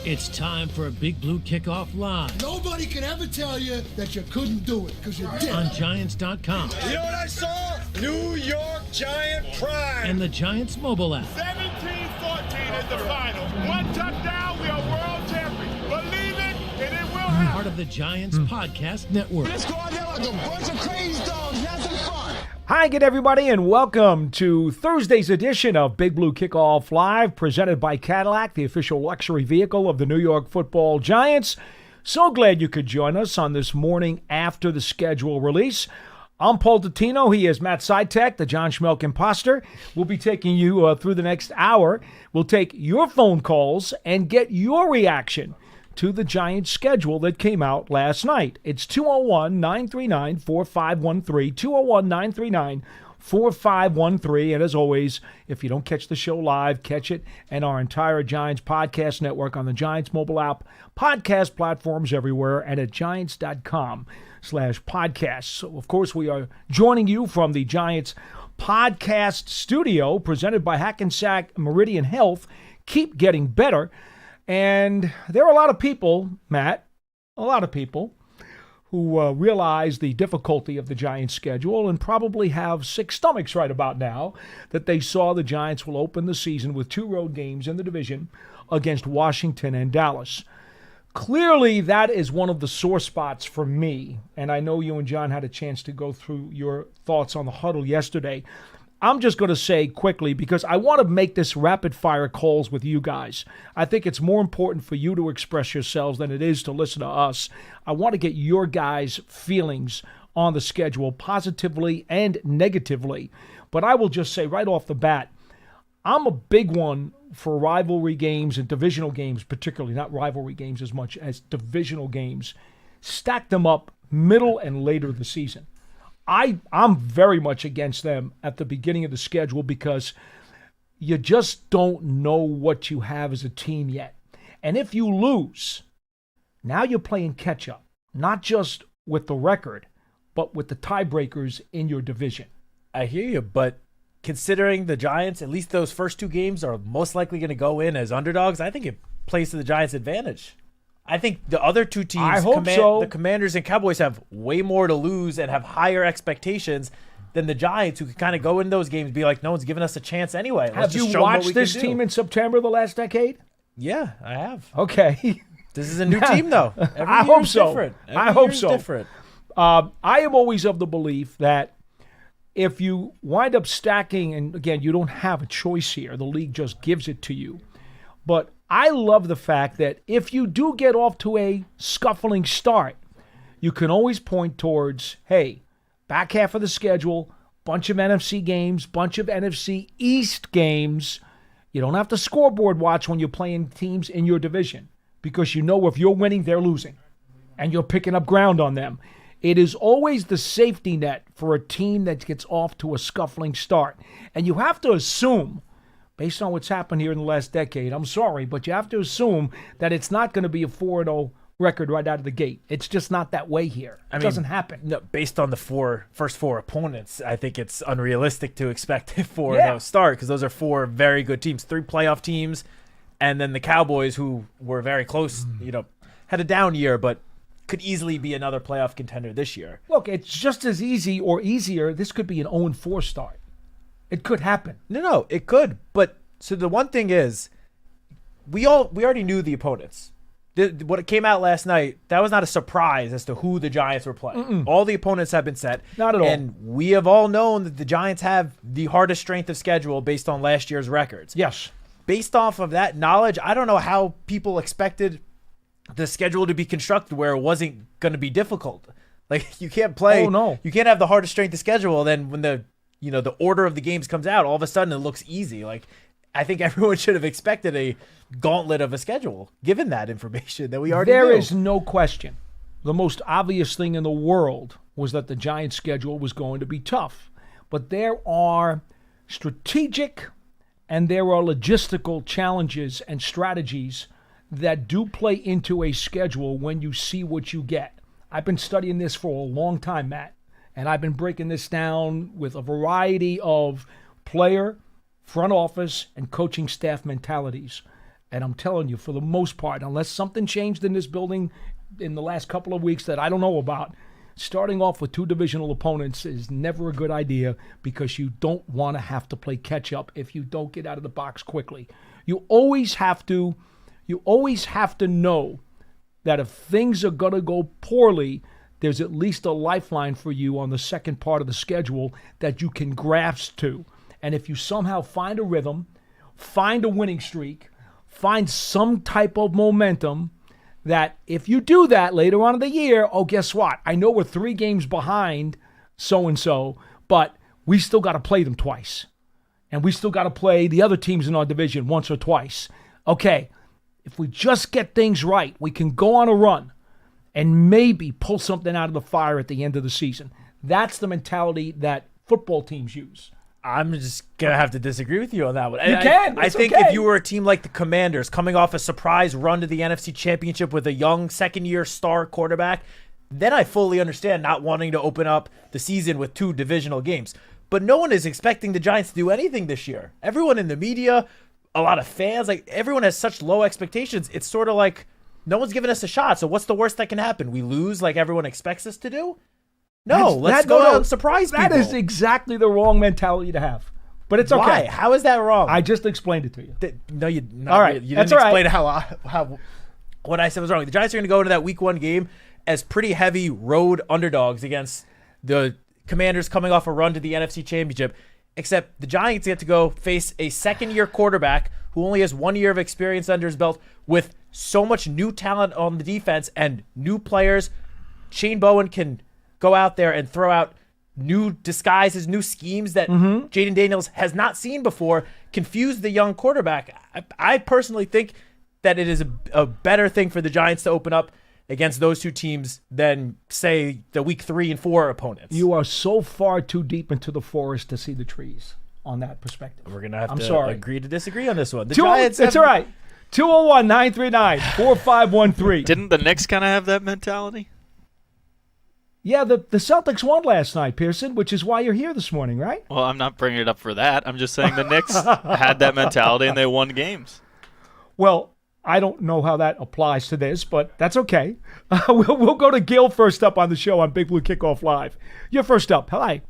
It's time for a Big Blue Kickoff Live. Nobody can ever tell you that you couldn't do it, because you did. On Giants.com. You know what I saw? New York Giant pride. And the Giants mobile app. 17-14 is the final. One touchdown, we are world champions. Believe it, and it will happen. Part of the Giants Podcast Network. Let's go out there like a bunch of crazy dogs. Have some fun. Hi again, everybody, and welcome to Thursday's edition of Big Blue Kickoff Live, presented by Cadillac, the official luxury vehicle of the New York Football Giants. So glad you could join us on this morning after the schedule release. I'm Paul Dottino. He is Matt Citak, the John Schmelk imposter. We'll be taking you through the next hour. We'll take your phone calls and get your reaction to the Giants schedule that came out last night. It's 201-939-4513, 201-939-4513. And as always, if you don't catch the show live, catch it and our entire Giants podcast network on the Giants mobile app, podcast platforms everywhere, and at giants.com/podcasts. So, of course, we are joining you from the Giants podcast studio presented by Hackensack Meridian Health. Keep getting better. And there are a lot of people, Matt, who realize the difficulty of the Giants' schedule and probably have sick stomachs right about now that they saw the Giants will open the season with 2 road games in the division against Washington and Dallas. Clearly, that is one of the sore spots for me, and I know you and John had a chance to go through your thoughts on the huddle yesterday. I'm just going to say quickly, because I want to make this rapid-fire calls with you guys. I think it's more important for you to express yourselves than it is to listen to us. I want to get your guys' feelings on the schedule, positively and negatively. But I will just say right off the bat, I'm a big one for rivalry games and divisional games, particularly, not rivalry games as much as divisional games. Stack them up middle and later of the season. I'm very much against them at the beginning of the schedule because you just don't know what you have as a team yet. And if you lose, now you're playing catch-up, not just with the record, but with the tiebreakers in your division. I hear you, but considering the Giants, at least those first 2 games are most likely going to go in as underdogs, I think it plays to the Giants' advantage. I think the other 2 teams, the Commanders and Cowboys, have way more to lose and have higher expectations than the Giants, who can kind of go in those games and be like, no one's giving us a chance anyway. Have you watched this team in September of the last decade? Yeah, I have. Okay. This is a new team, though. I hope so. I hope so. Different. I am always of the belief that if you wind up stacking, and again, you don't have a choice here, the league just gives it to you, but I love the fact that if you do get off to a scuffling start, you can always point towards, hey, back half of the schedule, bunch of NFC games, bunch of NFC East games. You don't have to scoreboard watch when you're playing teams in your division because you know if you're winning, they're losing, and you're picking up ground on them. It is always the safety net for a team that gets off to a scuffling start. And you have to assume, based on what's happened here in the last decade, I'm sorry, but you have to assume that it's not going to be a 4-0 record right out of the gate. It's just not that way here. It doesn't happen. No, based on the first four opponents, I think it's unrealistic to expect a 4-0 start because those are 4 very good teams, 3 playoff teams, and then the Cowboys, who were very close, had a down year, but could easily be another playoff contender this year. Look, it's just as easy or easier. This could be an 0-4 start. It could happen. No, it could. But so the one thing is, we already knew the opponents. What came out last night, that was not a surprise as to who the Giants were playing. All the opponents have been set. Not at all. And we have all known that the Giants have the hardest strength of schedule based on last year's records. Yes. Based off of that knowledge, I don't know how people expected the schedule to be constructed where it wasn't going to be difficult. Like, you can't play. Oh, no. You can't have the hardest strength of schedule, then when the order of the games comes out, all of a sudden it looks easy. Like, I think everyone should have expected a gauntlet of a schedule, given that information that we already knew. There is no question. The most obvious thing in the world was that the Giants' schedule was going to be tough. But there are strategic and there are logistical challenges and strategies that do play into a schedule when you see what you get. I've been studying this for a long time, Matt, and I've been breaking this down with a variety of player, front office, and coaching staff mentalities. And I'm telling you, for the most part, unless something changed in this building in the last couple of weeks that I don't know about, starting off with 2 divisional opponents is never a good idea because you don't want to have to play catch-up if you don't get out of the box quickly. You always have to know that if things are going to go poorly, there's at least a lifeline for you on the second part of the schedule that you can grasp to. And if you somehow find a rhythm, find a winning streak, find some type of momentum, that if you do that later on in the year, oh, guess what? I know we're 3 games behind so-and-so, but we still got to play them twice. And we still got to play the other teams in our division once or twice. Okay, if we just get things right, we can go on a run and maybe pull something out of the fire at the end of the season. That's the mentality that football teams use. I'm just going to have to disagree with you on that one. I think okay. If you were a team like the Commanders coming off a surprise run to the NFC Championship with a young second-year star quarterback, then I fully understand not wanting to open up the season with 2 divisional games. But no one is expecting the Giants to do anything this year. Everyone in the media, a lot of fans, like everyone has such low expectations. It's sort of like no one's giving us a shot. So what's the worst that can happen? We lose like everyone expects us to do? No, let's go out and surprise people. That is exactly the wrong mentality to have. But it's okay. Why? How is that wrong? I just explained it to you. No, you not all right. Really. You didn't explain how what I said was wrong. The Giants are going to go into that Week 1 game as pretty heavy road underdogs against the Commanders coming off a run to the NFC Championship, except the Giants get to go face a second-year quarterback who only has 1 year of experience under his belt with so much new talent on the defense and new players. Shane Bowen can go out there and throw out new disguises, new schemes that Jaden Daniels has not seen before, confuse the young quarterback. I personally think that it is a better thing for the Giants to open up against those 2 teams than, say, the Week 3 and 4 opponents. You are so far too deep into the forest to see the trees on that perspective. We're going to have to agree to disagree on this one. The Giants that's all right. 201-939-4513. Didn't the Knicks kind of have that mentality? Yeah, the Celtics won last night, Pearson, which is why you're here this morning, right? Well, I'm not bringing it up for that. I'm just saying the Knicks had that mentality and they won games. Well, I don't know how that applies to this, but that's okay. We'll go to Gil first up on the show on Big Blue Kickoff Live. You're first up. Hi.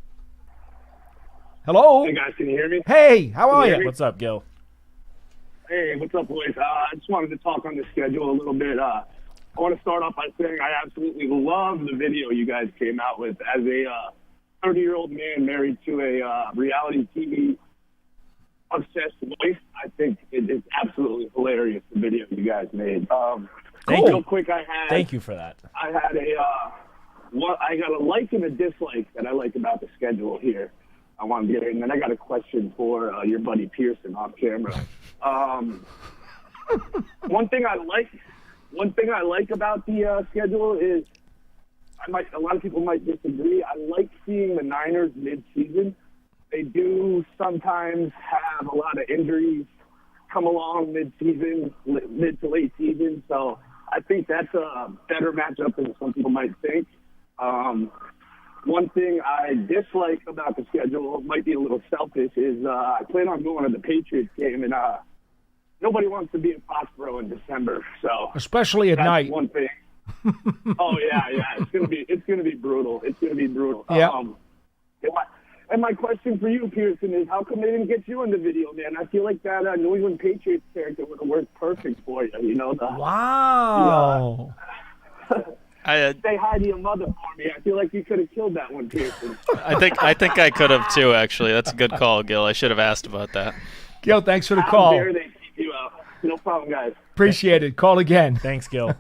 Hello. Hey, guys, can you hear me? Hey, how are you? What's up, Gil? Hey, what's up, boys? I just wanted to talk on the schedule a little bit. I want to start off by saying I absolutely love the video you guys came out with. As a 30-year-old man married to a reality TV obsessed wife, I think it's absolutely hilarious, the video you guys made. Real quick, Thank you for that. I had I got a like and a dislike that I like about the schedule here. I want to get in, and then I got a question for your buddy Pearson off camera. One thing I like about the schedule is a lot of people might disagree. I like seeing the Niners mid-season. They do sometimes have a lot of injuries come along mid-season, mid to late season. So I think that's a better matchup than some people might think. One thing I dislike about the schedule, might be a little selfish, is I plan on going to the Patriots game, and nobody wants to be in Foxborough in December. So especially at night. One thing. Oh yeah, it's gonna be brutal. It's gonna be brutal. Yeah. And my question for you, Pearson, is how come they didn't get you in the video, man? I feel like that New England Patriots character would have worked perfect for you. You know. Wow. Say hi to your mother for me. I feel like you could have killed that one, Pearson. I think I could have too. Actually, that's a good call, Gil. I should have asked about that. Gil, thanks for the call. How dare they keep you out? No problem, guys. Appreciate it. Call again. Thanks, Gil.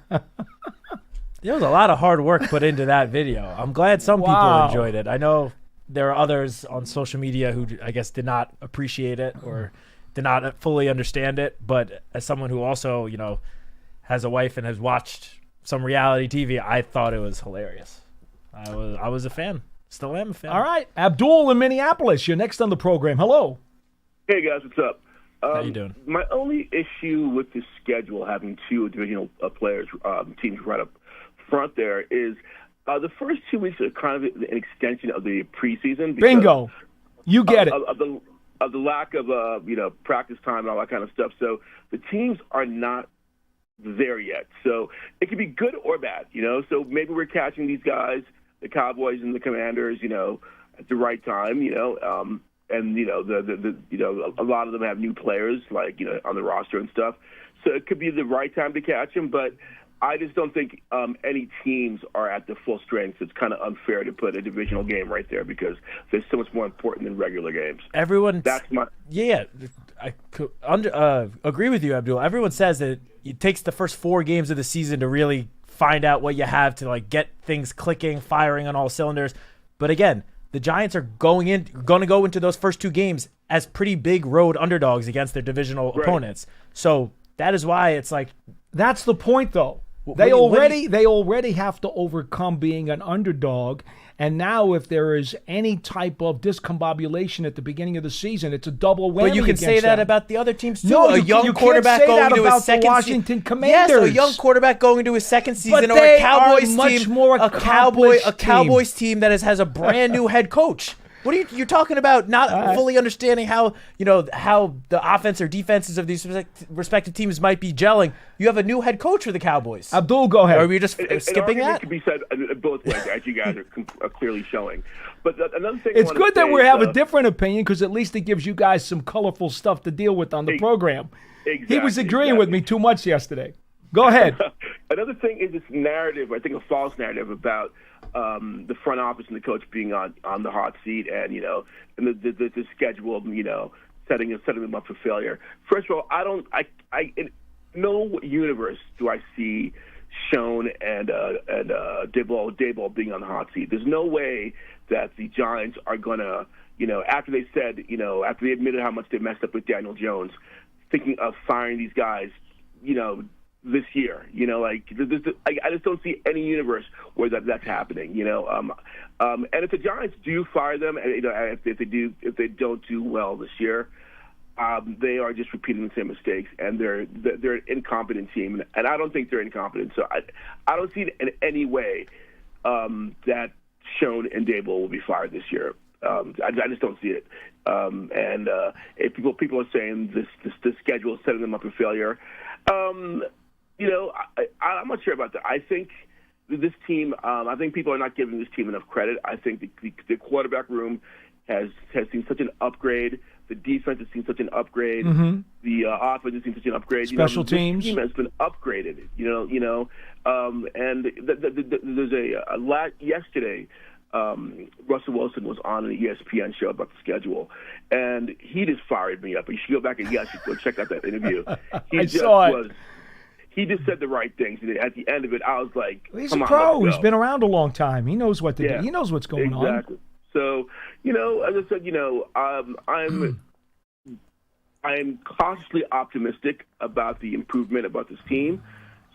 There was a lot of hard work put into that video. I'm glad some people enjoyed it. I know there are others on social media who I guess did not appreciate it or did not fully understand it. But as someone who also, has a wife and has watched some reality TV, I thought it was hilarious. I was a fan. Still am a fan. All right. Abdul in Minneapolis, you're next on the program. Hello. Hey, guys. What's up? How you doing? My only issue with the schedule, having 2 divisional players, teams right up front there, is the first 2 weeks are kind of an extension of the preseason. Bingo. You get it. of the lack of practice time and all that kind of stuff. So the teams are not there yet. So it could be good or bad, So maybe we're catching these guys, the Cowboys and the Commanders, at the right time, and a lot of them have new players like on the roster and stuff. So it could be the right time to catch them, but I just don't think any teams are at the full strength. It's kind of unfair to put a divisional game right there because they're so much more important than regular games. I could agree with you, Abdul. Everyone says that it takes the first 4 games of the season to really find out what you have to get things clicking, firing on all cylinders. But again, the Giants are going to go into those first 2 games as pretty big road underdogs against their divisional opponents. So that is why it's that's the point, though. They already have to overcome being an underdog, and now if there is any type of discombobulation at the beginning of the season, it's a double whammy. But you can say that about the other teams too. No, a young quarterback going into his second Washington Commanders. Yes, a young quarterback going into his second season, or a Cowboys team, a Cowboys team that has a brand new head coach. What are you're talking about? Not fully understanding how the offense or defenses of these respective teams might be gelling. You have a new head coach for the Cowboys. Abdul, go ahead. Or are we just skipping that? It could be said both ways, as you guys are clearly showing. But another thing, it's good that we have a different opinion because at least it gives you guys some colorful stuff to deal with on the program. Exactly, he was agreeing with me too much yesterday. Go ahead. Another thing is this narrative, I think a false narrative about the front office and the coach being on the hot seat and the schedule, setting them up for failure. First of all, in no universe do I see Schoen and Daboll being on the hot seat. There's no way that the Giants are gonna, after they said, after they admitted how much they messed up with Daniel Jones, thinking of firing these guys, this year, I just don't see any universe where that's happening, and if the Giants do fire them, and if they don't do well this year, they are just repeating the same mistakes, and they're an incompetent team, and I don't think they're incompetent. So I don't see it in any way that Schoen and Daboll will be fired this year. I just don't see it. And if people are saying this schedule is setting them up for failure. I'm not sure about that. I think this team, I think people are not giving this team enough credit. I think the quarterback room has seen such an upgrade. The defense has seen such an upgrade. Mm-hmm. The offense has seen such an upgrade. Special teams. The team has been upgraded. And there's a lot yesterday. Russell Wilson was on an ESPN show about the schedule, and he just fired me up. You should go back and go check out that interview. I saw it. He just said the right things. And at the end of it, I was like, he's a pro. He's been around a long time. He knows what to do. He knows what's going on. Exactly. So, as I said, I'm cautiously optimistic about the improvement about this team.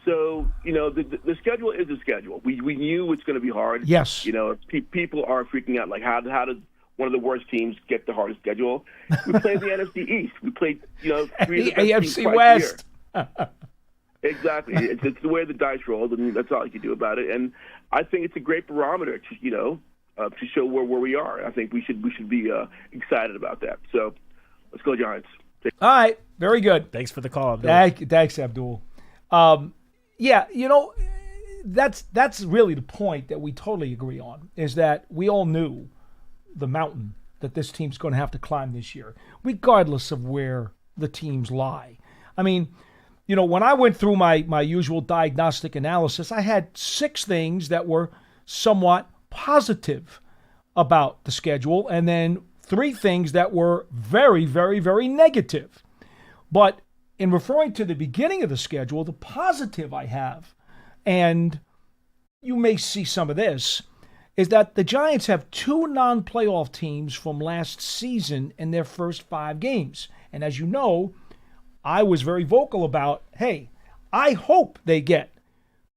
So, the schedule is a schedule. We knew it's going to be hard. Yes. People are freaking out. Like, how did one of the worst teams get the hardest schedule? We played the NFC East. We played, 3 of the best teams AFC West. Exactly. It's the way the dice rolled, and that's all you can do about it. And I think it's a great barometer to show where we are. I think we should be excited about that. So let's go Giants. All right. Very good. Thanks for the call, Abdul. Thanks, Abdul. That's really the point that we totally agree on, is that we all knew the mountain that this team's going to have to climb this year, regardless of where the teams lie. I mean, when I went through my usual diagnostic analysis, I had 6 things that were somewhat positive about the schedule, and then 3 things that were very, very, very negative. But in referring to the beginning of the schedule, the positive I have, and you may see some of this, is that the Giants have 2 non-playoff teams from last season in their first 5 games. And as you know, I was very vocal about, hey, I hope they get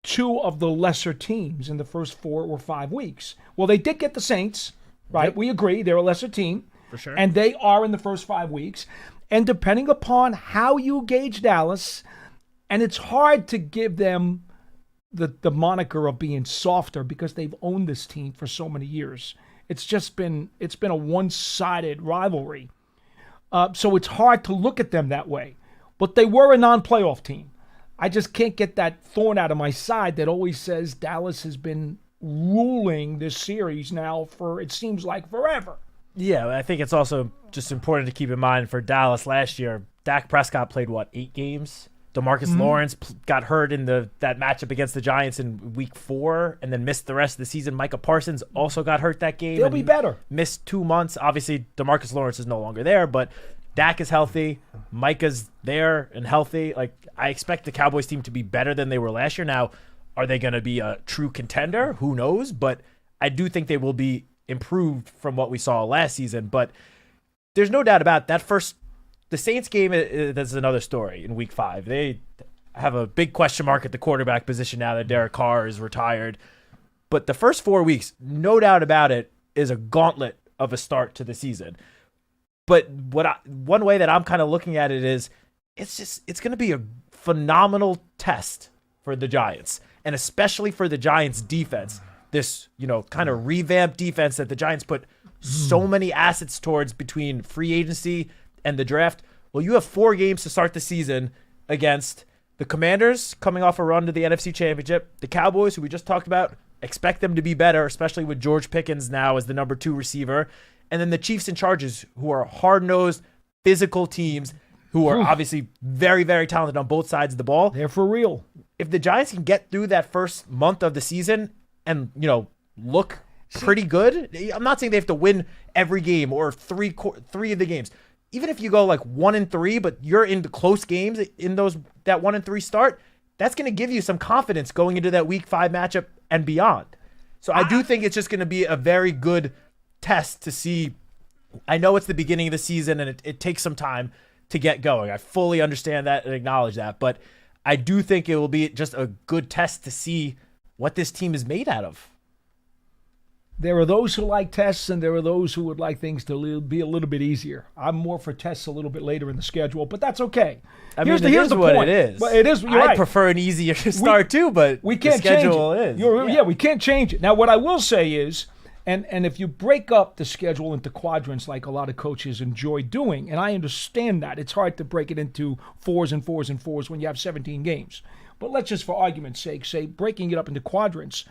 2 of the lesser teams in the first 4 or 5 weeks. Well, they did get the Saints, right? Yep. We agree. They're a lesser team. For sure. And they are in the first 5 weeks. And depending upon how you gauge Dallas, and it's hard to give them the moniker of being softer because they've owned this team for so many years. It's been a one-sided rivalry. So it's hard to look at them that way. But they were a non-playoff team. I just can't get that thorn out of my side that always says Dallas has been ruling this series now for, it seems like, forever. Yeah, I think it's also just important to keep in mind for Dallas last year, Dak Prescott played, 8 games? DeMarcus Lawrence got hurt in that matchup against the Giants in week 4 and then missed the rest of the season. Micah Parsons also got hurt that game. They'll be better. Missed 2 months. Obviously, DeMarcus Lawrence is no longer there, but Dak is healthy. Micah's there and healthy. I expect the Cowboys team to be better than they were last year. Now, are they going to be a true contender? Who knows? But I do think they will be improved from what we saw last season. But there's no doubt about that the Saints game, that's another story in week 5. They have a big question mark at the quarterback position now that Derek Carr is retired. But the first 4 weeks, no doubt about it, is a gauntlet of a start to the season. But one way that I'm kind of looking at it is it's going to be a phenomenal test for the Giants, and especially for the Giants defense. This, kind of revamped defense that the Giants put so many assets towards between free agency and the draft. Well, you have 4 games to start the season against the Commanders, coming off a run to the NFC Championship, the Cowboys, who we just talked about, expect them to be better, especially with George Pickens now as the number 2 receiver, and then the Chiefs and Chargers, who are hard-nosed, physical teams, who are obviously very, very talented on both sides of the ball. They're for real. If the Giants can get through that first month of the season and, look pretty good, I'm not saying they have to win every game or three of the games. Even if you go 1-3, but you're into close games in that 1-3 start, that's going to give you some confidence going into that week 5 matchup and beyond. So I do think it's just going to be a very good test to see. I know it's the beginning of the season and it takes some time to get going. I fully understand that and acknowledge that, but I do think it will be just a good test to see what this team is made out of. There are those who like tests, and there are those who would like things to be a little bit easier. I'm more for tests a little bit later in the schedule, but that's okay. Here's the what point. It is. But it is. I prefer an easier start too, but we can't the schedule change it. is. Yeah, we can't change it. Now, what I will say is, and if you break up the schedule into quadrants like a lot of coaches enjoy doing, and I understand that, it's hard to break it into 4s and 4s and 4s when you have 17 games. But let's just, for argument's sake, say breaking it up into quadrants.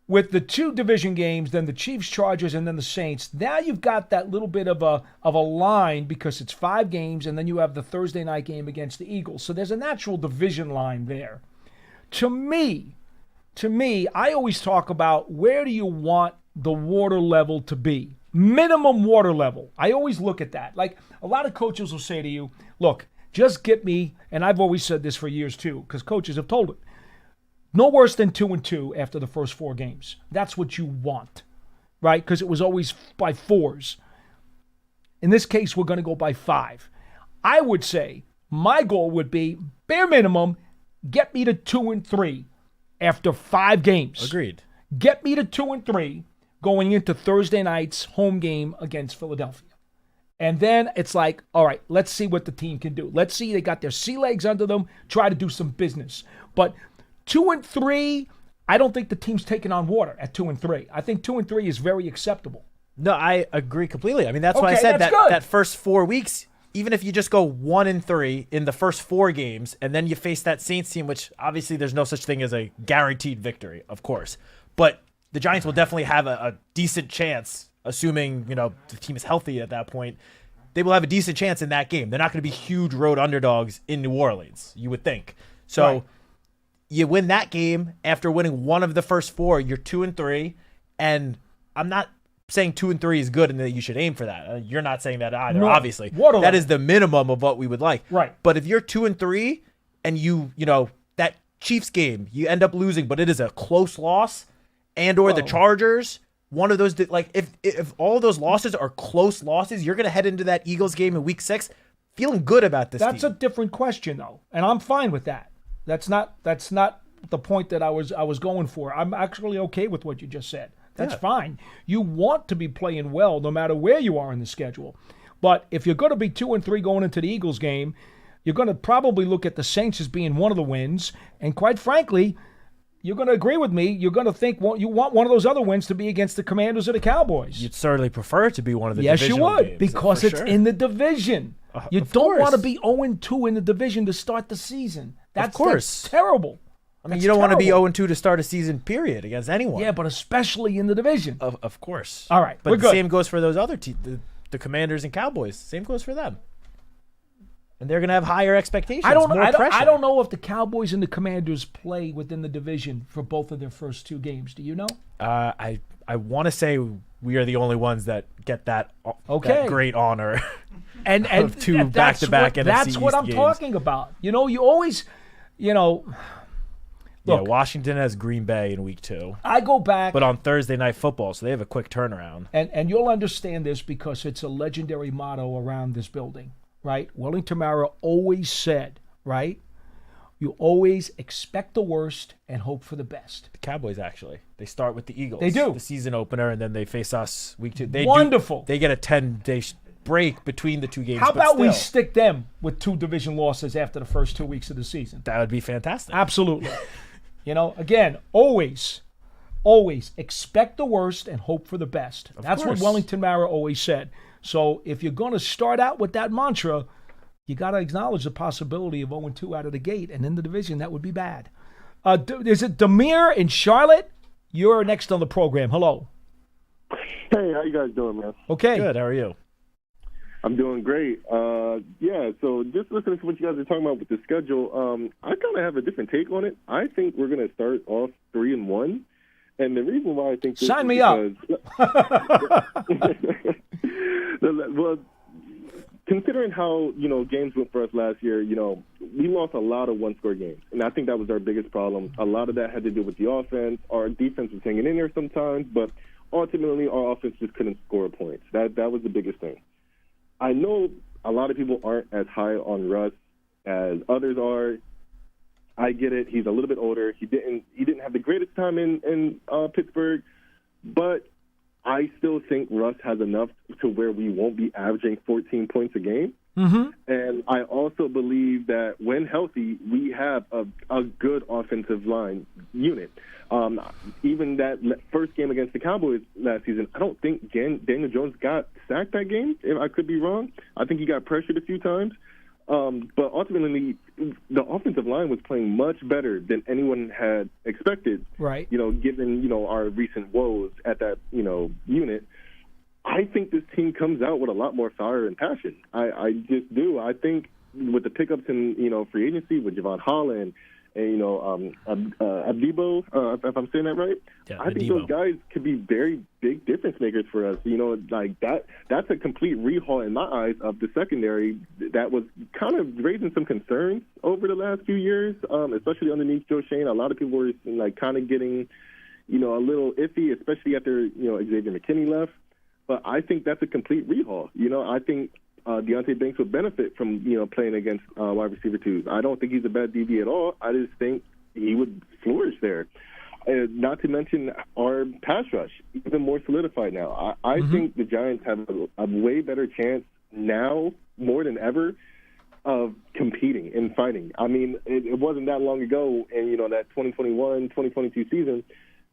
With the 2 division games, then the Chiefs, Chargers, and then the Saints, now you've got that little bit of a line because it's 5 games, and then you have the Thursday night game against the Eagles. So there's a natural division line there. To me, I always talk about where do you want the water level to be? Minimum water level. I always look at that. Like a lot of coaches will say to you, look, just get me, and I've always said this for years too, because coaches have told it. No worse than 2-2 after the first 4 games. That's what you want, right? Because it was always by 4s. In this case, we're going to go by 5. I would say my goal would be, bare minimum, get me to 2-3 after 5 games. Agreed. Get me to 2-3 going into Thursday night's home game against Philadelphia. And then it's like, all right, let's see what the team can do. Let's see they got their sea legs under them, try to do some business. But 2-3, I don't think the team's taking on water at 2-3. I think 2-3 is very acceptable. No, I agree completely. I mean, that's why I said that first 4 weeks, even if you just go 1-3 in the first 4 games, and then you face that Saints team, which obviously there's no such thing as a guaranteed victory, of course. But the Giants will definitely have a decent chance, assuming the team is healthy at that point. They will have a decent chance in that game. They're not going to be huge road underdogs in New Orleans, you would think. So. Right. You win that game after winning 1 of the first 4. You're 2-3, and I'm not saying 2-3 is good and that you should aim for that. You're not saying that either. No, obviously, that is the minimum of what we would like. Right. But if you're 2-3 and you that Chiefs game you end up losing, but it is a close loss, and/or the Chargers, one of those if all those losses are close losses, you're gonna head into that Eagles game in Week 6 feeling good about this. That's a different question though, and I'm fine with that. That's not the point that I was going for. I'm actually okay with what you just said. That's fine. You want to be playing well no matter where you are in the schedule. But if you're going to be 2-3 going into the Eagles game, you're going to probably look at the Saints as being one of the wins. And quite frankly, you're going to agree with me. You're going to think you want one of those other wins to be against the Commanders or the Cowboys. You'd certainly prefer it to be one of the yes, divisional you would, games, because it's in the division. You don't want to be 0-2 in the division to start the season. That's terrible. I mean, you don't want to be 0-2 to start a season, period, against anyone. Yeah, but especially in the division. Of course. All right, but the same goes for those other teams, the Commanders and Cowboys. Same goes for them. And they're going to have higher expectations. I don't know if the Cowboys and the Commanders play within the division for both of their first 2 games. Do you know? I want to say we are the only ones that get that great honor and of 2 back-to-back NFC That's what I'm games. talking about. You always, look, Washington has Green Bay in week 2. I go back. But on Thursday Night Football, so they have a quick turnaround. And you'll understand this because it's a legendary motto around this building. Right? Wellington Mara always said, right? You always expect the worst and hope for the best. The Cowboys, actually. They start with the Eagles. They do. The season opener, and then they face us week 2. Wonderful. They get a 10-day break between the 2 games. How about we stick them with 2 division losses after the first 2 weeks of the season? That would be fantastic. Absolutely. Again, always expect the worst and hope for the best. That's what Wellington Mara always said. So if you're going to start out with that mantra, you got to acknowledge the possibility of 0-2 out of the gate, and in the division, that would be bad. Is it Demir in Charlotte? You're next on the program. Hello. Hey, how you guys doing, man? Okay. Good. How are you? I'm doing great. So just listening to what you guys are talking about with the schedule, I kind of have a different take on it. I think we're going to start off 3-1. And the reason why I think this Sign me up. Well, considering how, games went for us last year, we lost a lot of one-score games. And I think that was our biggest problem. A lot of that had to do with the offense. Our defense was hanging in there sometimes, but ultimately our offense just couldn't score points. That was the biggest thing. I know a lot of people aren't as high on Russ as others are. I get it. He's a little bit older. He didn't have the greatest time in Pittsburgh, but I still think Russ has enough to where we won't be averaging 14 points a game. Mm-hmm. And I also believe that when healthy, we have a good offensive line unit. Even that first game against the Cowboys last season, I don't think Daniel Jones got sacked that game. If I could be wrong. I think he got pressured a few times. But ultimately, the offensive line was playing much better than anyone had expected. Right. Given, our recent woes at that, unit. I think this team comes out with a lot more fire and passion. I just do. I think with the pickups in, free agency with Javon Holland and, Abdibo, if I'm saying that right, yeah, I think those guys could be very big difference makers for us. That's a complete rehaul in my eyes of the secondary that was kind of raising some concerns over the last few years, especially underneath Joe Shane. A lot of people were kind of getting, a little iffy, especially after, Xavier McKinney left. But I think that's a complete rehaul. I think Deontay Banks would benefit from, playing against wide receiver twos. I don't think he's a bad DB at all. I just think he would flourish there. Not to mention our pass rush, even more solidified now. I think the Giants have a way better chance now, more than ever, of competing and fighting. I mean, it wasn't that long ago in, that 2021, 2022 season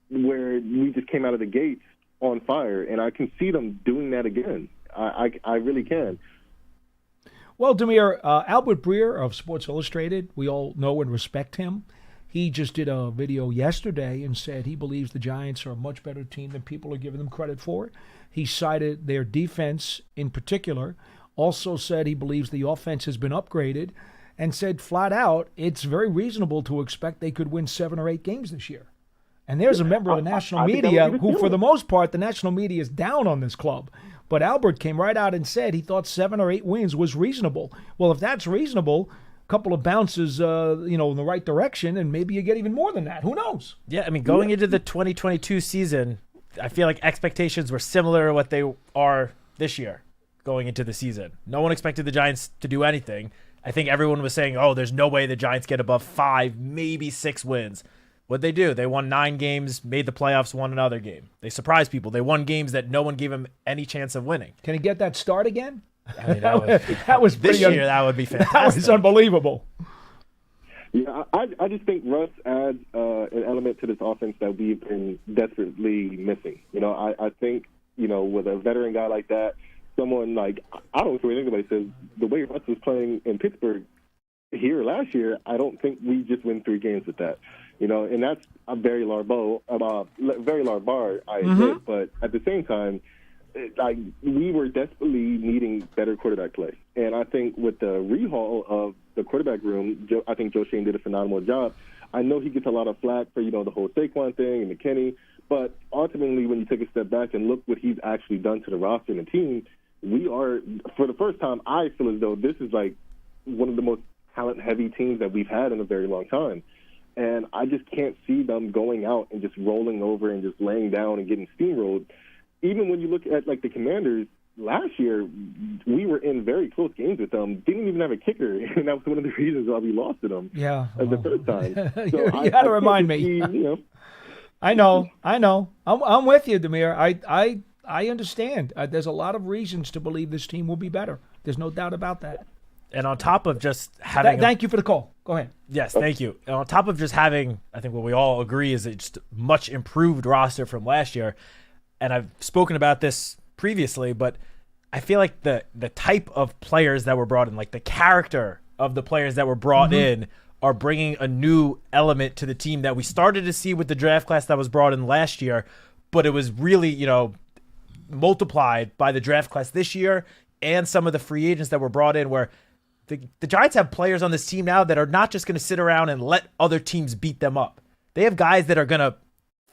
where we just came out of the gates on fire, and I can see them doing that again. I really can. Well, Demir, Albert Breer of Sports Illustrated, we all know and respect him. He just did a video yesterday and said he believes the Giants are a much better team than people are giving them credit for. He cited their defense in particular, also said he believes the offense has been upgraded, and said flat out it's very reasonable to expect they could win 7 or 8 games this year. And there's a member of the national media who, for the most part, the national media is down on this club. But Albert came right out and said he thought 7 or 8 wins was reasonable. Well, if that's reasonable, a couple of bounces, in the right direction, and maybe you get even more than that. Who knows? Yeah, I mean, going into the 2022 season, I feel like expectations were similar to what they are this year going into the season. No one expected the Giants to do anything. I think everyone was saying, there's no way the Giants get above 5, maybe 6 wins. What'd they do? They won 9 games, made the playoffs, won another game. They surprised people. They won games that no one gave them any chance of winning. Can he get that start again? I mean, that was that was this year. That would be fantastic. That was unbelievable. Yeah, I just think Russ adds an element to this offense that we've been desperately missing. I think, with a veteran guy like that, someone like, I don't care what anybody says, the way Russ was playing in Pittsburgh here last year, I don't think we just win 3 games with that. And that's a very large bar, I admit, but at the same time, we were desperately needing better quarterback play. And I think with the rehaul of the quarterback room, I think Joe Shane did a phenomenal job. I know he gets a lot of flack for, the whole Saquon thing and McKinney, but ultimately when you take a step back and look what he's actually done to the roster and the team, we are, for the first time, I feel as though this is like one of the most talent-heavy teams that we've had in a very long time. And I just can't see them going out and just rolling over and just laying down and getting steamrolled. Even when you look at, like, the Commanders, last year, we were in very close games with them, didn't even have a kicker, and that was one of the reasons why we lost to them the first time. So you got to remind me. I know. I'm with you, Demir. I understand. There's a lot of reasons to believe this team will be better. There's no doubt about that. And on top of just having... Thank you for the call. Go ahead. Yes, thank you. And on top of just having, I think what we all agree is it's just much improved roster from last year, and I've spoken about this previously, but I feel like the type of players that were brought in, like the character of the players that were brought in, are bringing a new element to the team that we started to see with the draft class that was brought in last year, but it was really, multiplied by the draft class this year and some of the free agents that were brought in, where the Giants have players on this team now that are not just going to sit around and let other teams beat them up. They have guys that are going to,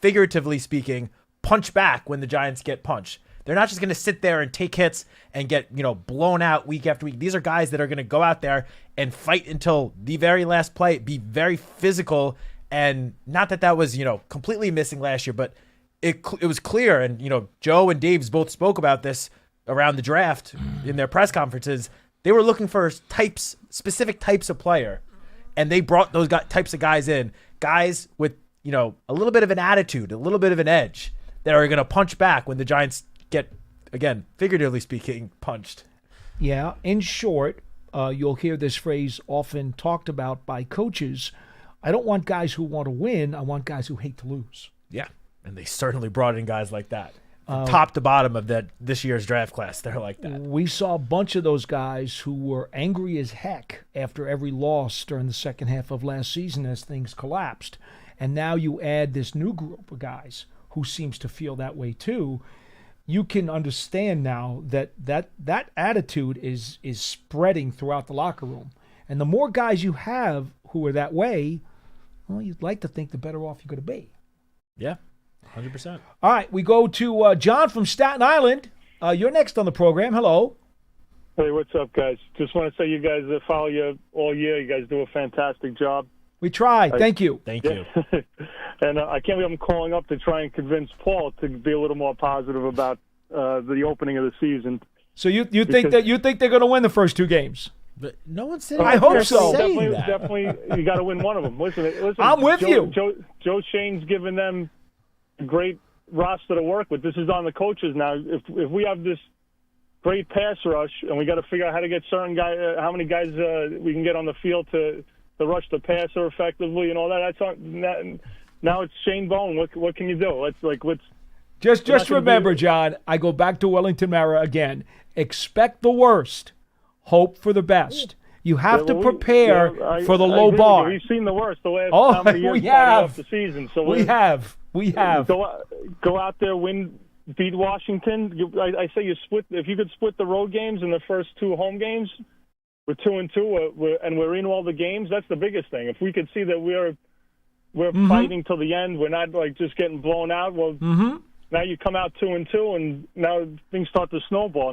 figuratively speaking, punch back when the Giants get punched. They're not just going to sit there and take hits and get, blown out week after week. These are guys that are going to go out there and fight until the very last play, be very physical. And not that was, completely missing last year, but it was clear. And, Joe and Dave's both spoke about this around the draft in their press conferences. They were looking for specific types of player, and they brought those types of guys in, guys with, a little bit of an attitude, a little bit of an edge, that are going to punch back when the Giants get, again, figuratively speaking, punched. Yeah. In short, you'll hear this phrase often talked about by coaches. I don't want guys who want to win. I want guys who hate to lose. Yeah. And they certainly brought in guys like that. From top to bottom of this year's draft class, they're like that. We saw a bunch of those guys who were angry as heck after every loss during the second half of last season as things collapsed. And now you add this new group of guys who seems to feel that way too. You can understand now that attitude is spreading throughout the locker room. And the more guys you have who are that way, well, you'd like to think the better off you're going to be. Yeah, 100%. All right, we go to John from Staten Island. You're next on the program. Hello. Hey, what's up, guys? Just want to say you guys follow you all year. You guys do a fantastic job. We try. Thank you. Thank you. And I can't believe I'm calling up to try and convince Paul to be a little more positive about the opening of the season. So you think they're going to win the first 2 games? But no one said. I hope so. Definitely, you got to win one of them. Listen. I'm with you. Joe Shane's given them a great roster to work with. This is on the coaches now. If we have this great pass rush and we got to figure out how to get certain guys, how many guys we can get on the field to rush the passer effectively and all that. That's on. Now it's Shane Bone. What can you do? Let's just remember, John. I go back to Wellington Mara again. Expect the worst, hope for the best. You have to prepare for the low bar. We've seen the worst the last how many years off the season. So we have. Go out there, beat Washington. I say you split. If you could split the road games in the first 2 home games, we're 2-2, and we're in all the games. That's the biggest thing. If we could see that we're fighting till the end, we're not like just getting blown out. Well, now you come out 2-2, and now things start to snowball,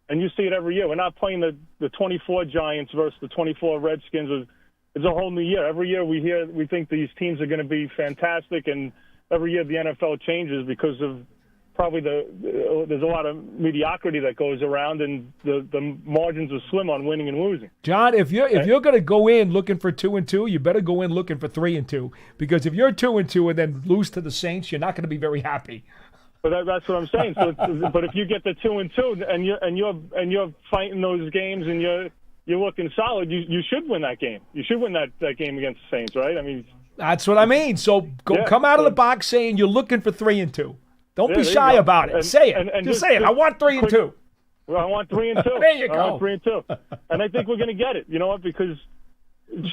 and you see it every year. We're not playing the 24 Giants versus the 24 Redskins. It's a whole new year. Every year we think these teams are going to be fantastic, and every year the NFL changes because of probably there's a lot of mediocrity that goes around, and the margins are slim on winning and losing. John, if you're going to go in looking for 2-2, you better go in looking for 3-2, because if you're 2-2 and then lose to the Saints, you're not going to be very happy. But that's what I'm saying. So, but if you get the 2-2 and you're fighting those games and you're looking solid, you should win that game. You should win that game against the Saints, right? I mean, that's what I mean. So come out of the box saying you're looking for 3-2. Don't be shy about it. Say it. And just say it. I want 3-2. Well, I want 3-2. There you go. I want 3-2. And I think we're going to get it. You know what? Because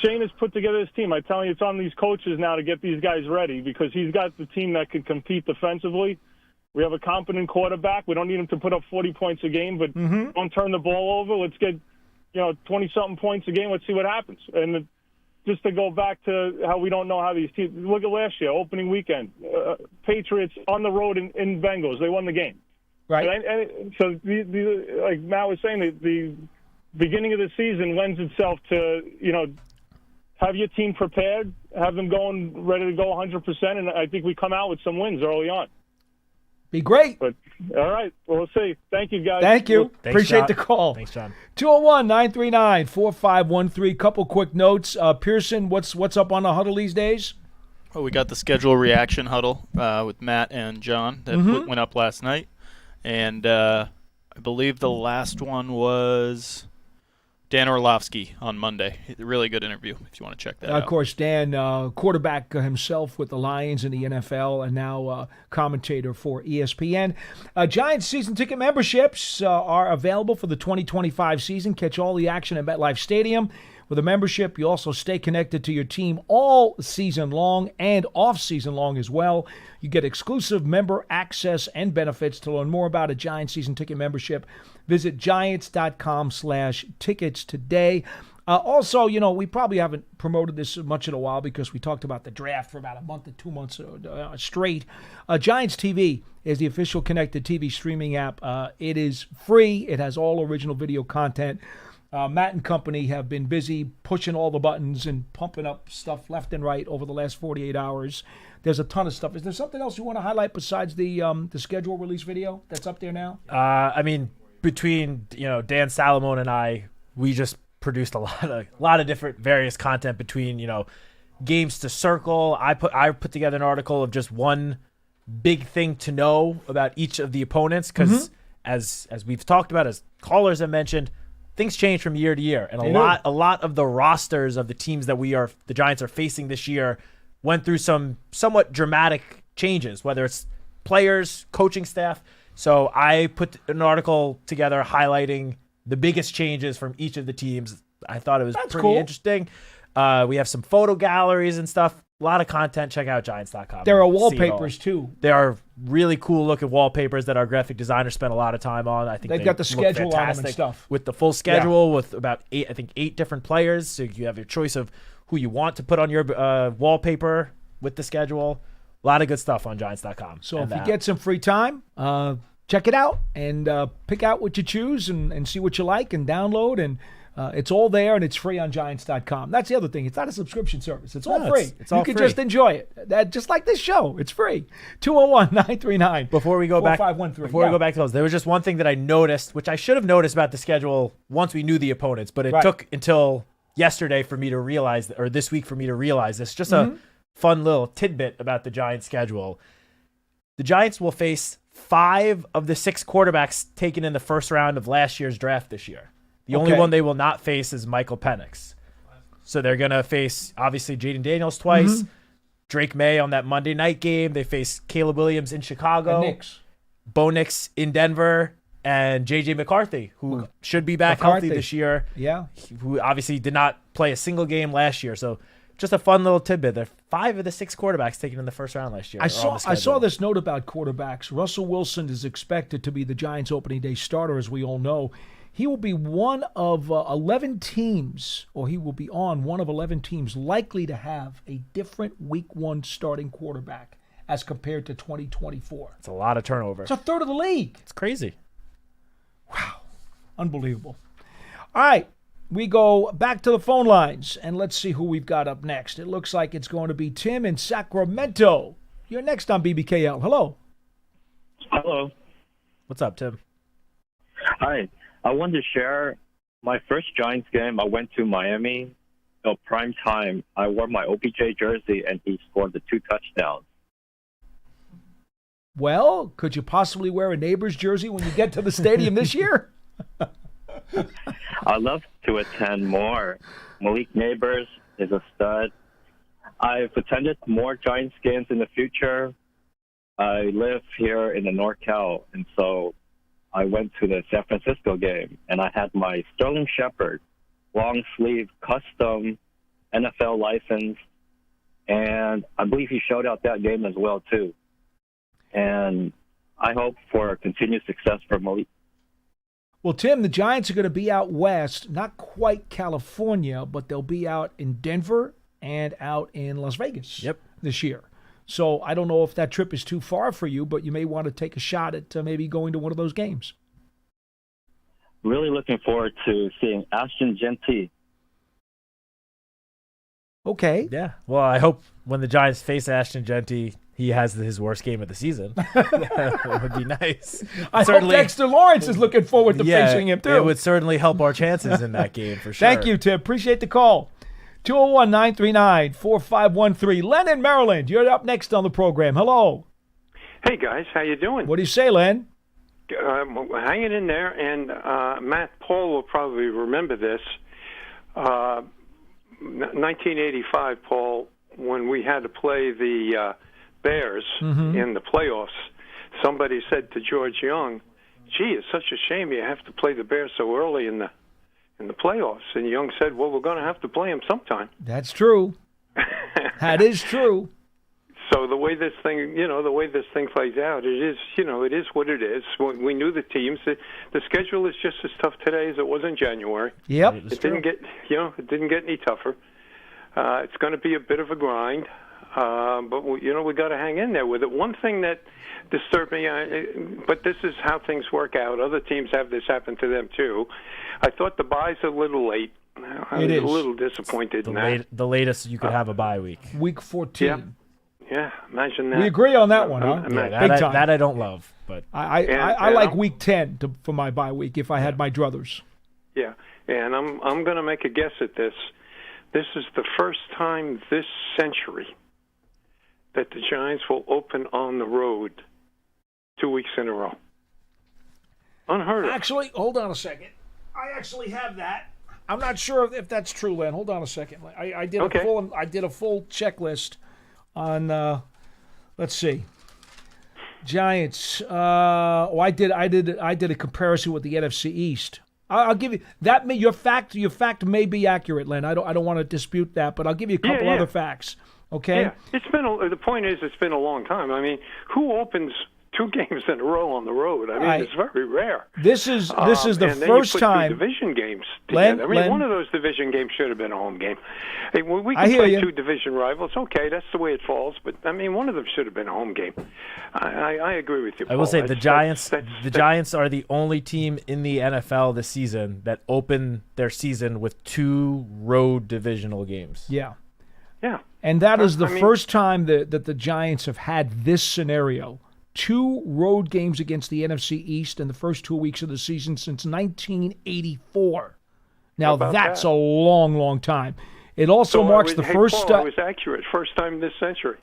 Shane has put together this team. I'm telling you, it's on these coaches now to get these guys ready because he's got the team that can compete defensively. We have a competent quarterback. We don't need him to put up 40 points a game, but don't turn the ball over. Let's get 20-something points a game. Let's see what happens. And just to go back to how we don't know how these teams – look at last year, opening weekend. Patriots on the road in Bengals. They won the game. Right. And so, like Matt was saying, the beginning of the season lends itself to, have your team prepared, have them ready to go 100%, and I think we come out with some wins early on. Be great. But all right. Well, we'll see. Thank you, guys. Thank you. Thanks, Appreciate John. the call. Thanks, John. 201-939-4513. Couple quick notes. Pearson, what's up on the huddle these days? Well, we got the schedule reaction huddle with Matt and John that went up last night. And I believe the last one was Dan Orlovsky on Monday. A really good interview if you want to check that out. Of course, Dan, quarterback himself with the Lions in the NFL and now commentator for ESPN. Giants season ticket memberships are available for the 2025 season. Catch all the action at MetLife Stadium. With a membership, you also stay connected to your team all season long and off-season long as well. You get exclusive member access and benefits. To learn more about a Giants season ticket membership, visit giants.com/tickets today. Also, we probably haven't promoted this much in a while because we talked about the draft for about a month or 2 months straight. Giants TV is the official connected TV streaming app. It is free. It has all original video content. Matt and company have been busy pushing all the buttons and pumping up stuff left and right over the last 48 hours. There's a ton of stuff. Is there something else you want to highlight besides the schedule release video that's up there now? I mean, between Dan Salamone and I, we just produced a lot of different various content between games to circle. I put together an article of just one big thing to know about each of the opponents because as we've talked about, as callers have mentioned, things change from year to year, and a lot of the rosters of the teams that the Giants are facing this year went through some somewhat dramatic changes, whether it's players, coaching staff. So I put an article together highlighting the biggest changes from each of the teams. I thought it was pretty interesting. We have some photo galleries and stuff. A lot of content. Check out Giants.com. There are wallpapers, too. There are really cool-looking wallpapers that our graphic designer spent a lot of time on. I think they've got the schedule on them and stuff. With the full schedule with about 8 different players. So you have your choice of who you want to put on your wallpaper with the schedule. A lot of good stuff on Giants.com. So if you get some free time, check it out and pick out what you choose and see what you like and download. And it's all there, and it's free on Giants.com. That's the other thing. It's not a subscription service. It's all free. It's all you can free. just enjoy it. Just like this show. It's free. 201-939. Before we go back to those, there was just one thing that I noticed, which I should have noticed about the schedule once we knew the opponents, but it took until yesterday for me to realize, or this week for me to realize this. Just a fun little tidbit about the Giants schedule. The Giants will face 5 of the 6 quarterbacks taken in the first round of last year's draft this year. The only one they will not face is Michael Penix. So they're going to face, obviously, Jaden Daniels twice, Drake May on that Monday night game. They face Caleb Williams in Chicago, Bo Nix in Denver, and J.J. McCarthy, who should be back healthy this year. Yeah. Who obviously did not play a single game last year. So just a fun little tidbit. There are 5 of the 6 quarterbacks taken in the first round last year. I saw this note about quarterbacks. Russell Wilson is expected to be the Giants' opening day starter, as we all know. He will be one of 11 teams, or he will be on one of 11 teams likely to have a different Week 1 starting quarterback as compared to 2024. It's a lot of turnover. It's a third of the league. It's crazy. Wow. Unbelievable. All right. We go back to the phone lines, and let's see who we've got up next. It looks like it's going to be Tim in Sacramento. You're next on BBKL. Hello. Hello. What's up, Tim? Hi. I wanted to share my first Giants game. I went to Miami. Prime time. I wore my OBJ jersey, and he scored the 2 touchdowns. Well, could you possibly wear a neighbor's jersey when you get to the stadium this year? I'd love to attend more. Malik Neighbors is a stud. I've attended more Giants games in the future. I live here in the NorCal, and so I went to the San Francisco game, and I had my Sterling Shepard long sleeve custom NFL license, and I believe he showed out that game as well too. And I hope for continued success for Malik. Well, Tim, the Giants are going to be out west, not quite California, but they'll be out in Denver and out in Las Vegas this year. So I don't know if that trip is too far for you, but you may want to take a shot at maybe going to one of those games. Really looking forward to seeing Ashton Genty. Okay. Yeah. Well, I hope when the Giants face Ashton Genty, he has his worst game of the season. That would be nice. I hope Dexter Lawrence is looking forward to facing him, too. It would certainly help our chances in that game, for sure. Thank you, Tim. Appreciate the call. 201-939-4513. Len in Maryland, you're up next on the program. Hello. Hey, guys. How you doing? What do you say, Len? Hanging in there, and Matt Paul will probably remember this. 1985, Paul, when we had to play the Bears in the playoffs, somebody said to George Young, "Gee, it's such a shame you have to play the Bears so early in the playoffs." And Young said, "Well, we're going to have to play them sometime." That's true. That is true. So the way this thing plays out, it is what it is. We knew the teams. The schedule is just as tough today as it was in January. Yep, it didn't get any tougher. It's going to be a bit of a grind, but we got to hang in there with it. One thing that disturbed me, but this is how things work out. Other teams have this happen to them too. I thought the bye's a little late. I was a little disappointed in that. The latest you could have a bye week. Week 14. Yeah. Yeah, imagine that. We agree on that one, huh? Yeah, Big time. That I don't love, but I like week 10 for my bye week if I had my druthers. Yeah, and I'm going to make a guess at this. This is the first time this century that the Giants will open on the road 2 weeks in a row. Unheard of. Actually, hold on a second. I actually have that. I'm not sure if that's true, Len. Hold on a second. I did a full checklist on let's see, Giants. I did a comparison with the NFC East. I'll give you that. Your fact may be accurate, Len. I don't want to dispute that, but I'll give you a couple other facts. Okay. Yeah, the point is it's been a long time. I mean, who opens 2 games in a row on the road? I mean, it's very rare. This is the and first then you put time. 2 division games together. Len, one of those division games should have been a home game. Hey, we I can hear play you. 2 division rivals. Okay, that's the way it falls. But I mean, one of them should have been a home game. I agree with you, Paul. I will say the Giants are the only team in the NFL this season that open their season with 2 road divisional games. Yeah. Yeah. And that is the first time that the Giants have had this scenario. 2 road games against the NFC East in the first 2 weeks of the season since 1984. Now, that's a long, long time. It also marks the first time. I was accurate. First time this century.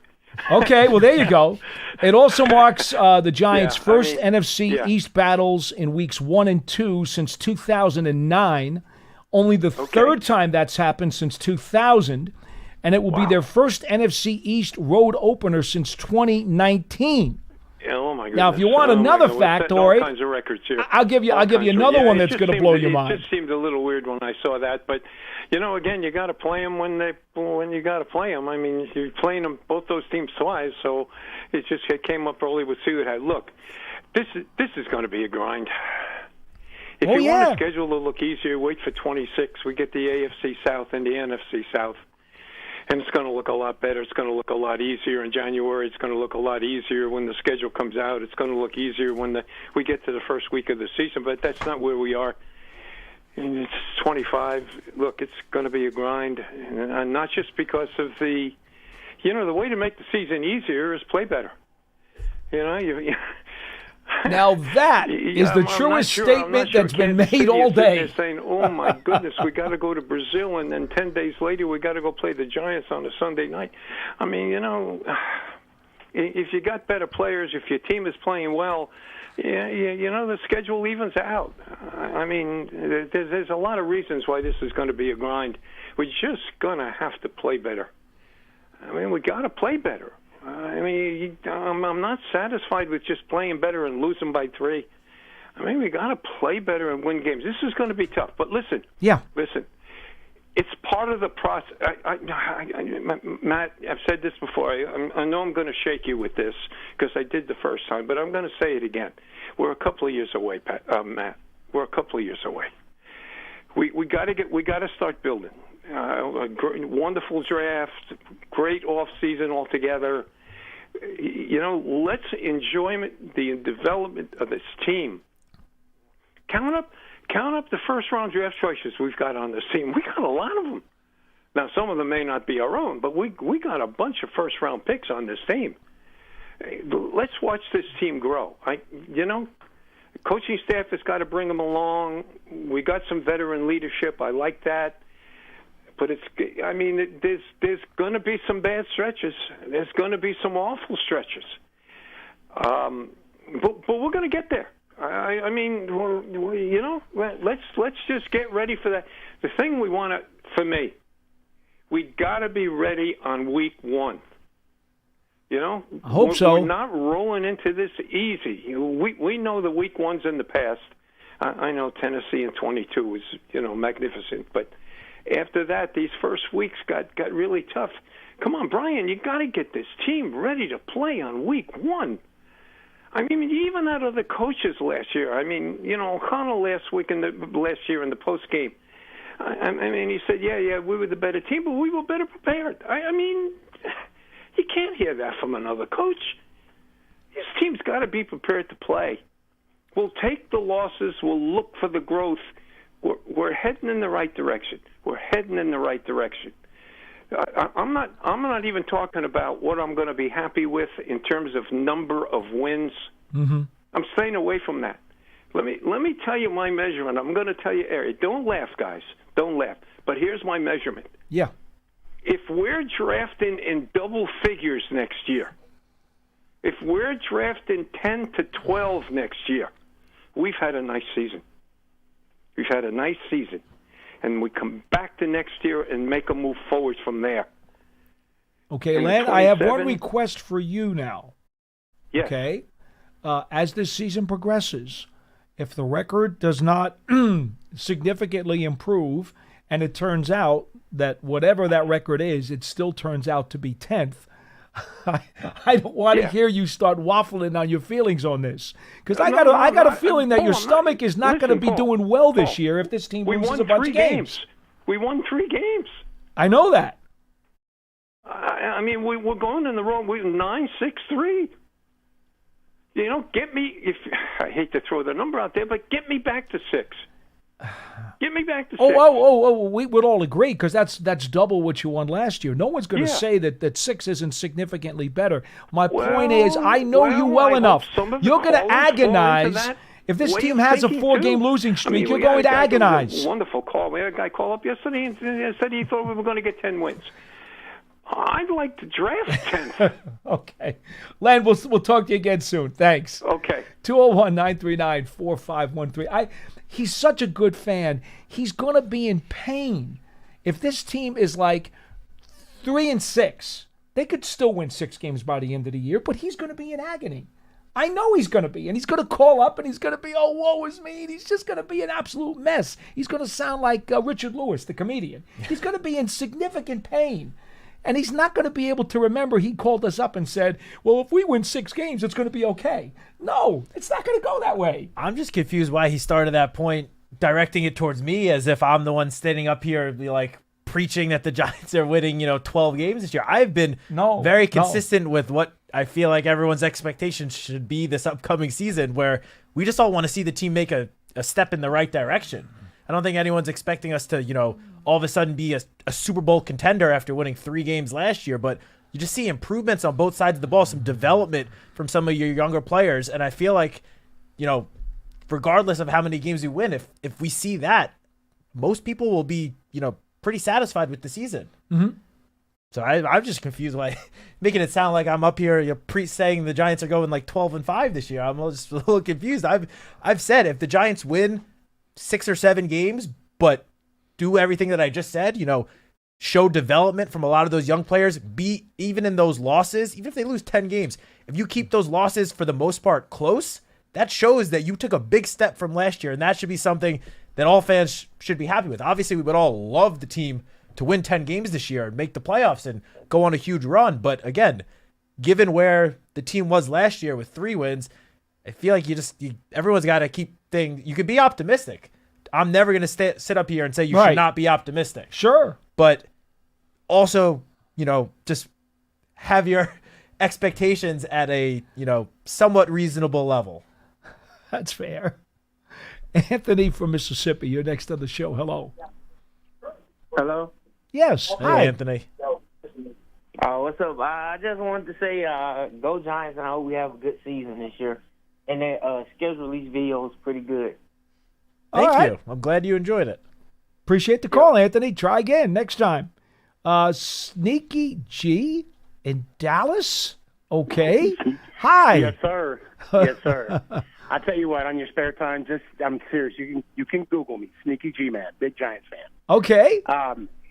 Okay, well, there you go. It also marks the Giants' first NFC East battles in weeks 1 and 2 since 2009. Only the third time that's happened since 2000. And it will be their first NFC East road opener since 2019. Oh my goodness! Now, if you want another factoid, all kinds of records here. I'll give you another one that's going to blow your mind. It just seemed a little weird when I saw that, but again, you got to play them when you got to play them. I mean, you're playing them both those teams twice, so it came up early. We'll see what I look. This is going to be a grind. If you want the schedule to look easier, wait for 26. We get the AFC South and the NFC South. And it's going to look a lot better. It's going to look a lot easier in January. It's going to look a lot easier when the schedule comes out. It's going to look easier when we get to the first week of the season. But that's not where we are. And it's 25. Look, it's going to be a grind. And not just because of the way to make the season easier is play better. Now that is the truest statement that's been made all day. Saying, "Oh my goodness, we got to go to Brazil, and then 10 days later we got to go play the Giants on a Sunday night." I mean, if you got better players, if your team is playing well, the schedule evens out. I mean, there's a lot of reasons why this is going to be a grind. We're just going to have to play better. I mean, we got to play better. I mean, I'm not satisfied with just playing better and losing by 3. I mean, we got to play better and win games. This is going to be tough. But listen. It's part of the process. Matt, I've said this before. I know I'm going to shake you with this because I did the first time, but I'm going to say it again. We're a couple of years away, Matt. We're a couple of years away. We got to start building. Wonderful draft, great off season altogether. Let's enjoy the development of this team. Count up the first-round draft choices we've got on this team. We got a lot of them. Now, some of them may not be our own, but we got a bunch of first-round picks on this team. Let's watch this team grow. The coaching staff has got to bring them along. We got some veteran leadership. I like that. But there's going to be some bad stretches. There's going to be some awful stretches. But we're going to get there. Let's just get ready for that. The thing we want for me, we got to be ready on week 1. I hope so. We're not rolling into this easy. We know the week 1s in the past. I know Tennessee in 22 was magnificent, but after that, these first weeks got really tough. Come on, Brian, you got to get this team ready to play on week 1. I mean, you even had other coaches last year. I mean, O'Connell last year in the post game. I mean, he said, yeah, we were the better team, but we were better prepared. I mean, you can't hear that from another coach. His team's got to be prepared to play. We'll take the losses. We'll look for the growth. We're heading in the right direction. I'm not even talking about what I'm going to be happy with in terms of number of wins. Mm-hmm. I'm staying away from that. Let me tell you my measurement. I'm going to tell you, Eric. Don't laugh, guys. Don't laugh. But here's my measurement. Yeah. If we're drafting in double figures next year, if we're drafting 10 to 12 next year, we've had a nice season. And we come back to next year and make a move forward from there. Okay, Len, I have one request for you now. Yes. Okay? As this season progresses, if the record does not significantly improve and it turns out that whatever that record is, it still turns out to be 10th, I don't want to hear you start waffling on your feelings on this, because I got a feeling that your stomach is not going to be doing well this year if this team loses a bunch of games. We won 3 games. I know that. I mean, we're going in the wrong. We're 9-6-3. Get me. I hate to throw the number out there, but get me back to 6. Get me back to 6. We would all agree, because that's double what you won last year. No one's going to say that 6 isn't significantly better. My point is, I know you well enough. You're going to agonize. If this team has a 4-game losing streak, you're going to agonize. Wonderful call. We had a guy call up yesterday and said he thought we were going to get 10 wins. I'd like to draft 10. Okay. Len, we'll talk to you again soon. Thanks. Okay. 201-939-4513. He's such a good fan. He's going to be in pain. If this team is like 3-6, they could still win 6 games by the end of the year, but he's going to be in agony. I know he's going to be, and he's going to call up, and he's going to be, oh, woe is me. He's just going to be an absolute mess. He's going to sound like Richard Lewis, the comedian. He's going to be in significant pain. And he's not going to be able to remember he called us up and said, well, if we win 6 games, it's going to be okay. No, it's not going to go that way. I'm just confused why he started that point directing it towards me, as if I'm the one standing up here like preaching that the Giants are winning, 12 games this year. I've been very consistent with what I feel like everyone's expectations should be this upcoming season, where we just all want to see the team make a step in the right direction. I don't think anyone's expecting us to, all of a sudden be a Super Bowl contender after winning 3 games last year, but you just see improvements on both sides of the ball, some development from some of your younger players, and I feel like, regardless of how many games we win, if we see that, most people will be, pretty satisfied with the season. Mm-hmm. So I'm just confused why making it sound like I'm up here saying the Giants are going like 12-5 this year. I'm just a little confused. I've said if the Giants win 6 or 7 games, but do everything that I just said, show development from a lot of those young players, be even in those losses, even if they lose 10 games, if you keep those losses for the most part close, that shows that you took a big step from last year, and that should be something that all fans should be happy with. Obviously, we would all love the team to win 10 games this year and make the playoffs and go on a huge run. But again, given where the team was last year with 3 wins, I feel like everyone's got to keep things. You could be optimistic. I'm never going to sit up here and say you should not be optimistic. Sure. But also, just have your expectations at a, somewhat reasonable level. That's fair. Anthony from Mississippi, you're next on the show. Hello. Hello? Yes. Hi, Anthony. What's up? I just wanted to say go Giants, and I hope we have a good season this year. And the schedule release video is pretty good. Thank you. I'm glad you enjoyed it. Appreciate the call, Anthony. Try again next time. Sneaky G in Dallas. Okay. Hi. Yes, sir. Yes, sir. I tell you what, on your spare time, I'm serious. You can Google me, Sneaky G Man, big Giants fan. Okay.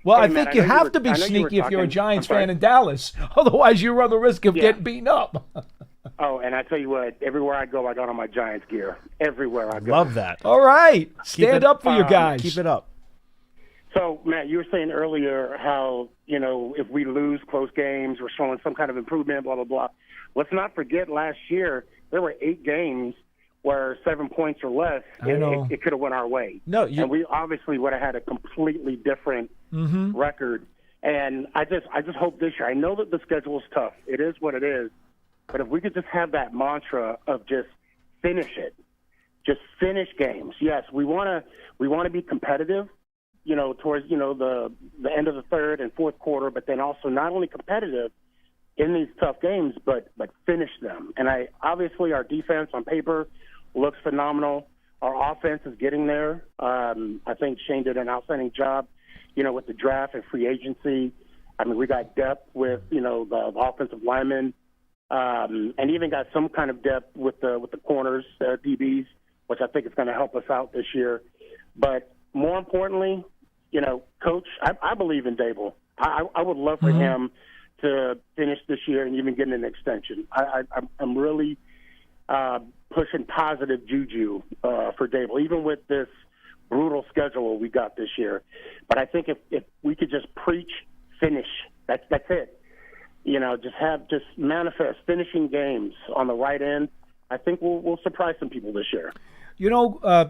Well, I think you have to be I know sneaky if you're a Giants fan in Dallas. Otherwise, you run the risk of getting beaten up. Oh, and I tell you what, everywhere I go, I got on my Giants gear. Everywhere I go. Love that. All right. Stand up for your guys. Keep it up. So, Matt, you were saying earlier how, if we lose close games, we're showing some kind of improvement, blah, blah, blah. Let's not forget last year, there were 8 games where 7 points or less, it could have went our way. No, and we obviously would have had a completely different record. And I just hope this year, I know that the schedule is tough. It is what it is. But if we could just have that mantra of just finish it, just finish games. Yes, we want to be competitive, towards, the end of the third and fourth quarter, but then also not only competitive in these tough games, but finish them. And obviously our defense on paper looks phenomenal. Our offense is getting there. I think Shane did an outstanding job, with the draft and free agency. I mean, we got depth with, the offensive linemen, and even got some kind of depth with the corners, DBs, which I think is going to help us out this year. But more importantly, Coach, I believe in Dable. I would love for him to finish this year and even get an extension. I'm really pushing positive juju for Dable, even with this brutal schedule we got this year. But I think if we could just preach finish, that's it. Just manifest finishing games on the right end. I think we'll surprise some people this year.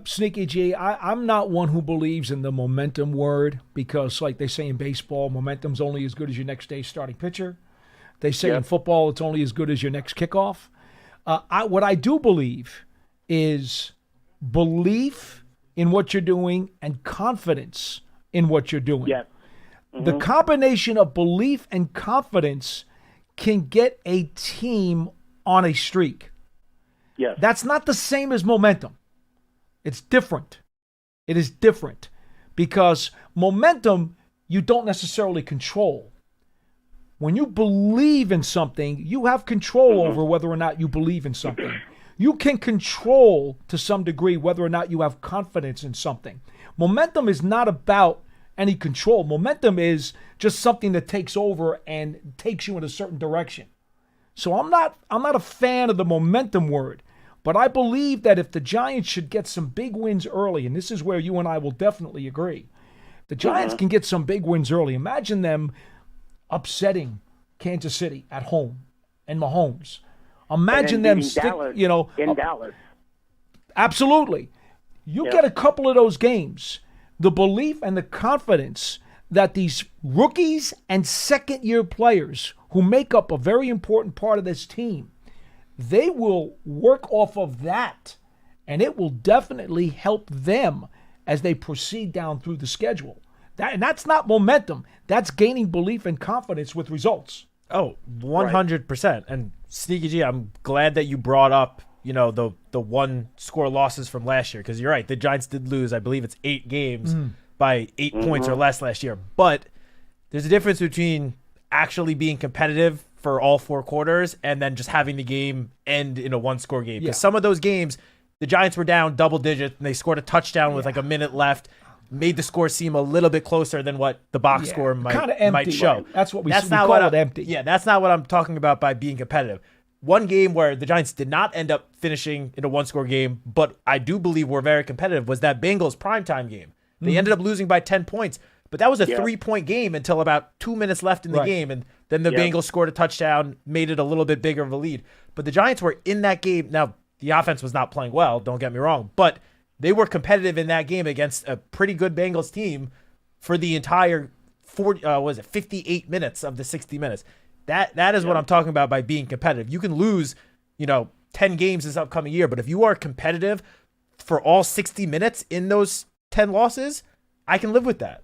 Sneaky G, I'm not one who believes in the momentum word because, like they say in baseball, momentum's only as good as your next day's starting pitcher. They say in football, it's only as good as your next kickoff. What I do believe is belief in what you're doing and confidence in what you're doing. Yeah. The combination of belief and confidence can get a team on a streak. Yes. That's not the same as momentum. It's different. It is different because momentum you don't necessarily control. When you believe in something, you have control over whether or not you believe in something. You can control to some degree whether or not you have confidence in something. Momentum is not about any control. Momentum is just something that takes over and takes you in a certain direction. So I'm not a fan of the momentum word, but I believe that if the Giants should get some big wins early, and this is where you and I will definitely agree, the Giants can get some big wins early. Imagine them upsetting Kansas City at home and Mahomes. Imagine them in Dallas. Absolutely. You get a couple of those games, the belief and the confidence that these rookies and second-year players who make up a very important part of this team, they will work off of that, and it will definitely help them as they proceed down through the schedule. And that's not momentum. That's gaining belief and confidence with results. Oh, 100%. And Sneaky G, I'm glad that you brought up, the one score losses from last year, because you're right. The Giants did lose, I believe it's 8 games by 8 points or less last year. But there's a difference between actually being competitive for all 4 quarters and then just having the game end in a 1-score game. Because some of those games, the Giants were down double digits and they scored a touchdown with like a minute left, made the score seem a little bit closer than what the box score might show. Right? That's what we call it empty. Yeah, that's not what I'm talking about by being competitive. One game where the Giants did not end up finishing in a 1-score game, but I do believe were very competitive, was that Bengals primetime game. They ended up losing by 10 points, but that was a 3-point game until about 2 minutes left in the game, and then the Bengals scored a touchdown, made it a little bit bigger of a lead. But the Giants were in that game. Now, the offense was not playing well, don't get me wrong, but they were competitive in that game against a pretty good Bengals team for the entire 58 minutes of the 60 minutes. That is what I'm talking about by being competitive. You can lose, 10 games this upcoming year, but if you are competitive for all 60 minutes in those 10 losses, I can live with that.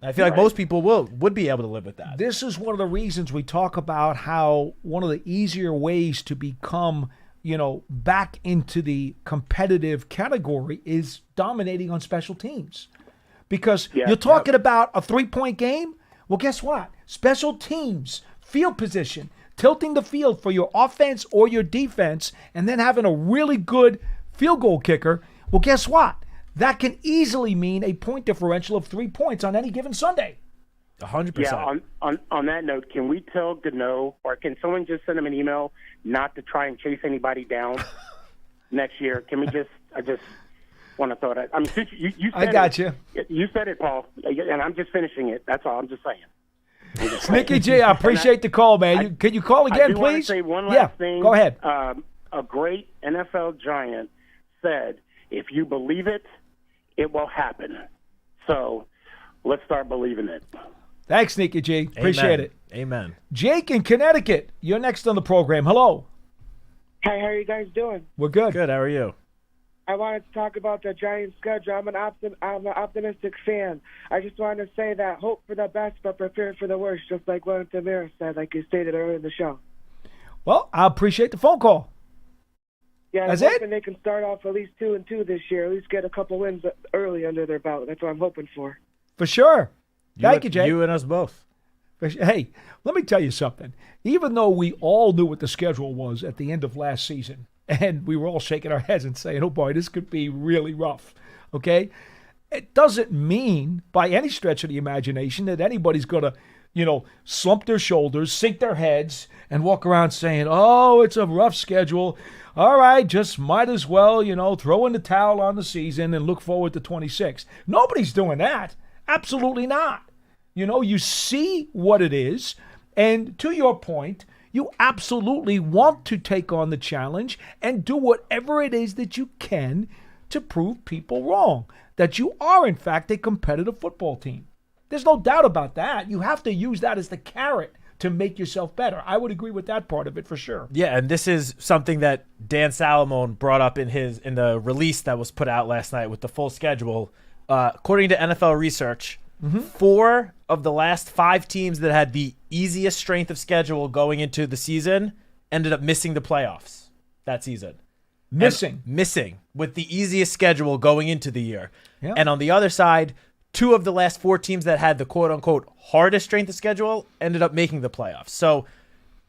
I feel like most people would be able to live with that. This is one of the reasons we talk about how one of the easier ways to become, back into the competitive category is dominating on special teams. Because you're talking about a 3-point game. Well, guess what? Special teams, field position, tilting the field for your offense or your defense, and then having a really good field goal kicker. Well, guess what? That can easily mean a point differential of 3 points on any given Sunday. 100%. Yeah, on that note, can we tell Gano, or can someone just send him an email not to try and chase anybody down next year? Can we I just want to throw that. I mean, since you said I got you. You said it, Paul, and I'm just finishing it. That's all. I'm just saying. Nicky G, I appreciate the call, man. Can you call again, I do please? want to say one last thing. Go ahead. A great NFL giant said, if you believe it, it will happen. So let's start believing it. Thanks, Nicky G. Appreciate it. Amen. Jake in Connecticut, you're next on the program. Hello. Hi, how are you guys doing? We're good. Good. How are you? I wanted to talk about the Giants' schedule. I'm an optimistic fan. I just wanted to say that hope for the best, but prepare for the worst, just like what Tamira said, like you stated earlier in the show. Well, I appreciate the phone call. Yeah, That's I'm hoping they can start off at least 2-2 this year, at least get a couple wins early under their belt. That's what I'm hoping for. For sure. Thank you, Jake. You and us both. Hey, let me tell you something. Even though we all knew what the schedule was at the end of last season, and we were all shaking our heads and saying, oh boy, this could be really rough, okay? It doesn't mean by any stretch of the imagination that anybody's going to, slump their shoulders, sink their heads, and walk around saying, oh, it's a rough schedule. All right, just might as well, throw in the towel on the season and look forward to 26. Nobody's doing that. Absolutely not. You see what it is, and to your point, you absolutely want to take on the challenge and do whatever it is that you can to prove people wrong, that you are, in fact, a competitive football team. There's no doubt about that. You have to use that as the carrot to make yourself better. I would agree with that part of it for sure. Yeah, and this is something that Dan Salamone brought up in the release that was put out last night with the full schedule. According to NFL research, 4 of the last 5 teams that had the easiest strength of schedule going into the season ended up missing the playoffs that season. Missing with the easiest schedule going into the year. Yeah. And on the other side, 2 of the last 4 teams that had the quote-unquote hardest strength of schedule ended up making the playoffs. So,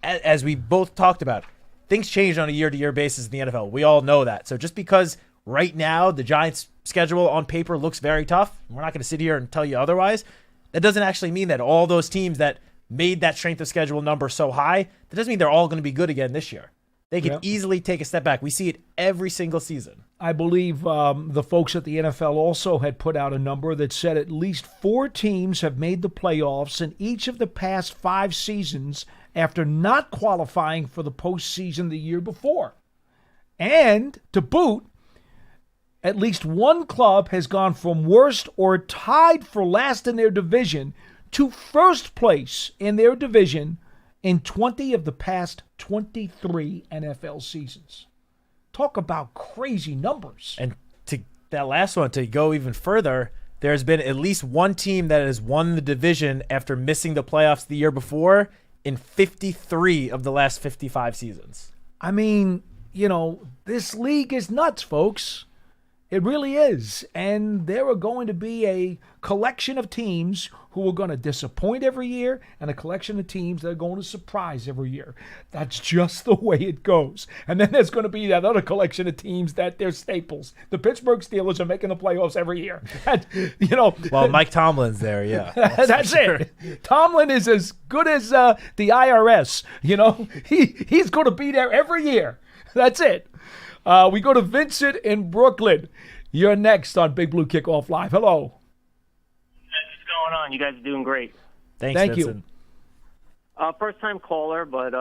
as we both talked about, things change on a year-to-year basis in the NFL. We all know that. So just because right now the Giants' schedule on paper looks very tough, we're not going to sit here and tell you otherwise, that doesn't actually mean that all those teams that made that strength of schedule number so high, that doesn't mean they're all going to be good again this year. They can easily take a step back. We see it every single season. I believe the folks at the NFL also had put out a number that said at least 4 teams have made the playoffs in each of the past 5 seasons after not qualifying for the postseason the year before. And to boot, at least one club has gone from worst or tied for last in their division to first place in their division in 20 of the past 23 NFL seasons. Talk about crazy numbers. And to that last one, to go even further, there's been at least one team that has won the division after missing the playoffs the year before in 53 of the last 55 seasons. I mean, this league is nuts, folks. It really is. And there are going to be a collection of teams who are going to disappoint every year and a collection of teams that are going to surprise every year. That's just the way it goes. And then there's going to be that other collection of teams that they're staples. The Pittsburgh Steelers are making the playoffs every year. Well, Mike Tomlin's there, yeah. That's it. Tomlin is as good as the IRS. He's going to be there every year. That's it. We go to Vincent in Brooklyn. You're next on Big Blue Kickoff Live. Hello. What's going on? You guys are doing great. Thank Vincent. you. First-time caller, but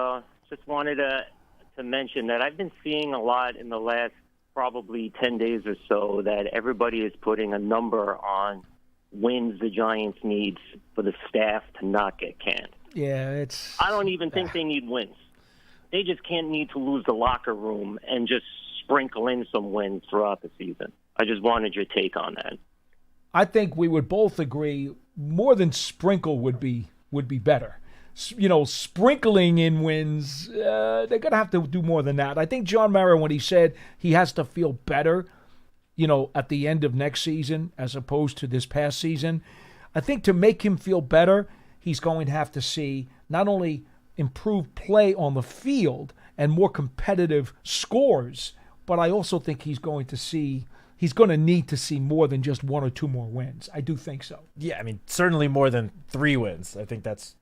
just wanted to mention that I've been seeing a lot in the last probably 10 days or so that everybody is putting a number on wins the Giants need for the staff to not get canned. Yeah, I don't even think they need wins. They just can't need to lose the locker room and just sprinkle in some wins throughout the season. I just wanted your take on that. I think we would both agree more than sprinkle would be better. Sprinkling in wins, they're going to have to do more than that. I think John Mara, when he said he has to feel better, at the end of next season as opposed to this past season, I think to make him feel better, he's going to have to see not only improved play on the field and more competitive scores, but I also think he's going to need to see more than just one or two more wins. I do think so. Yeah, I mean, certainly more than 3 wins. I think that's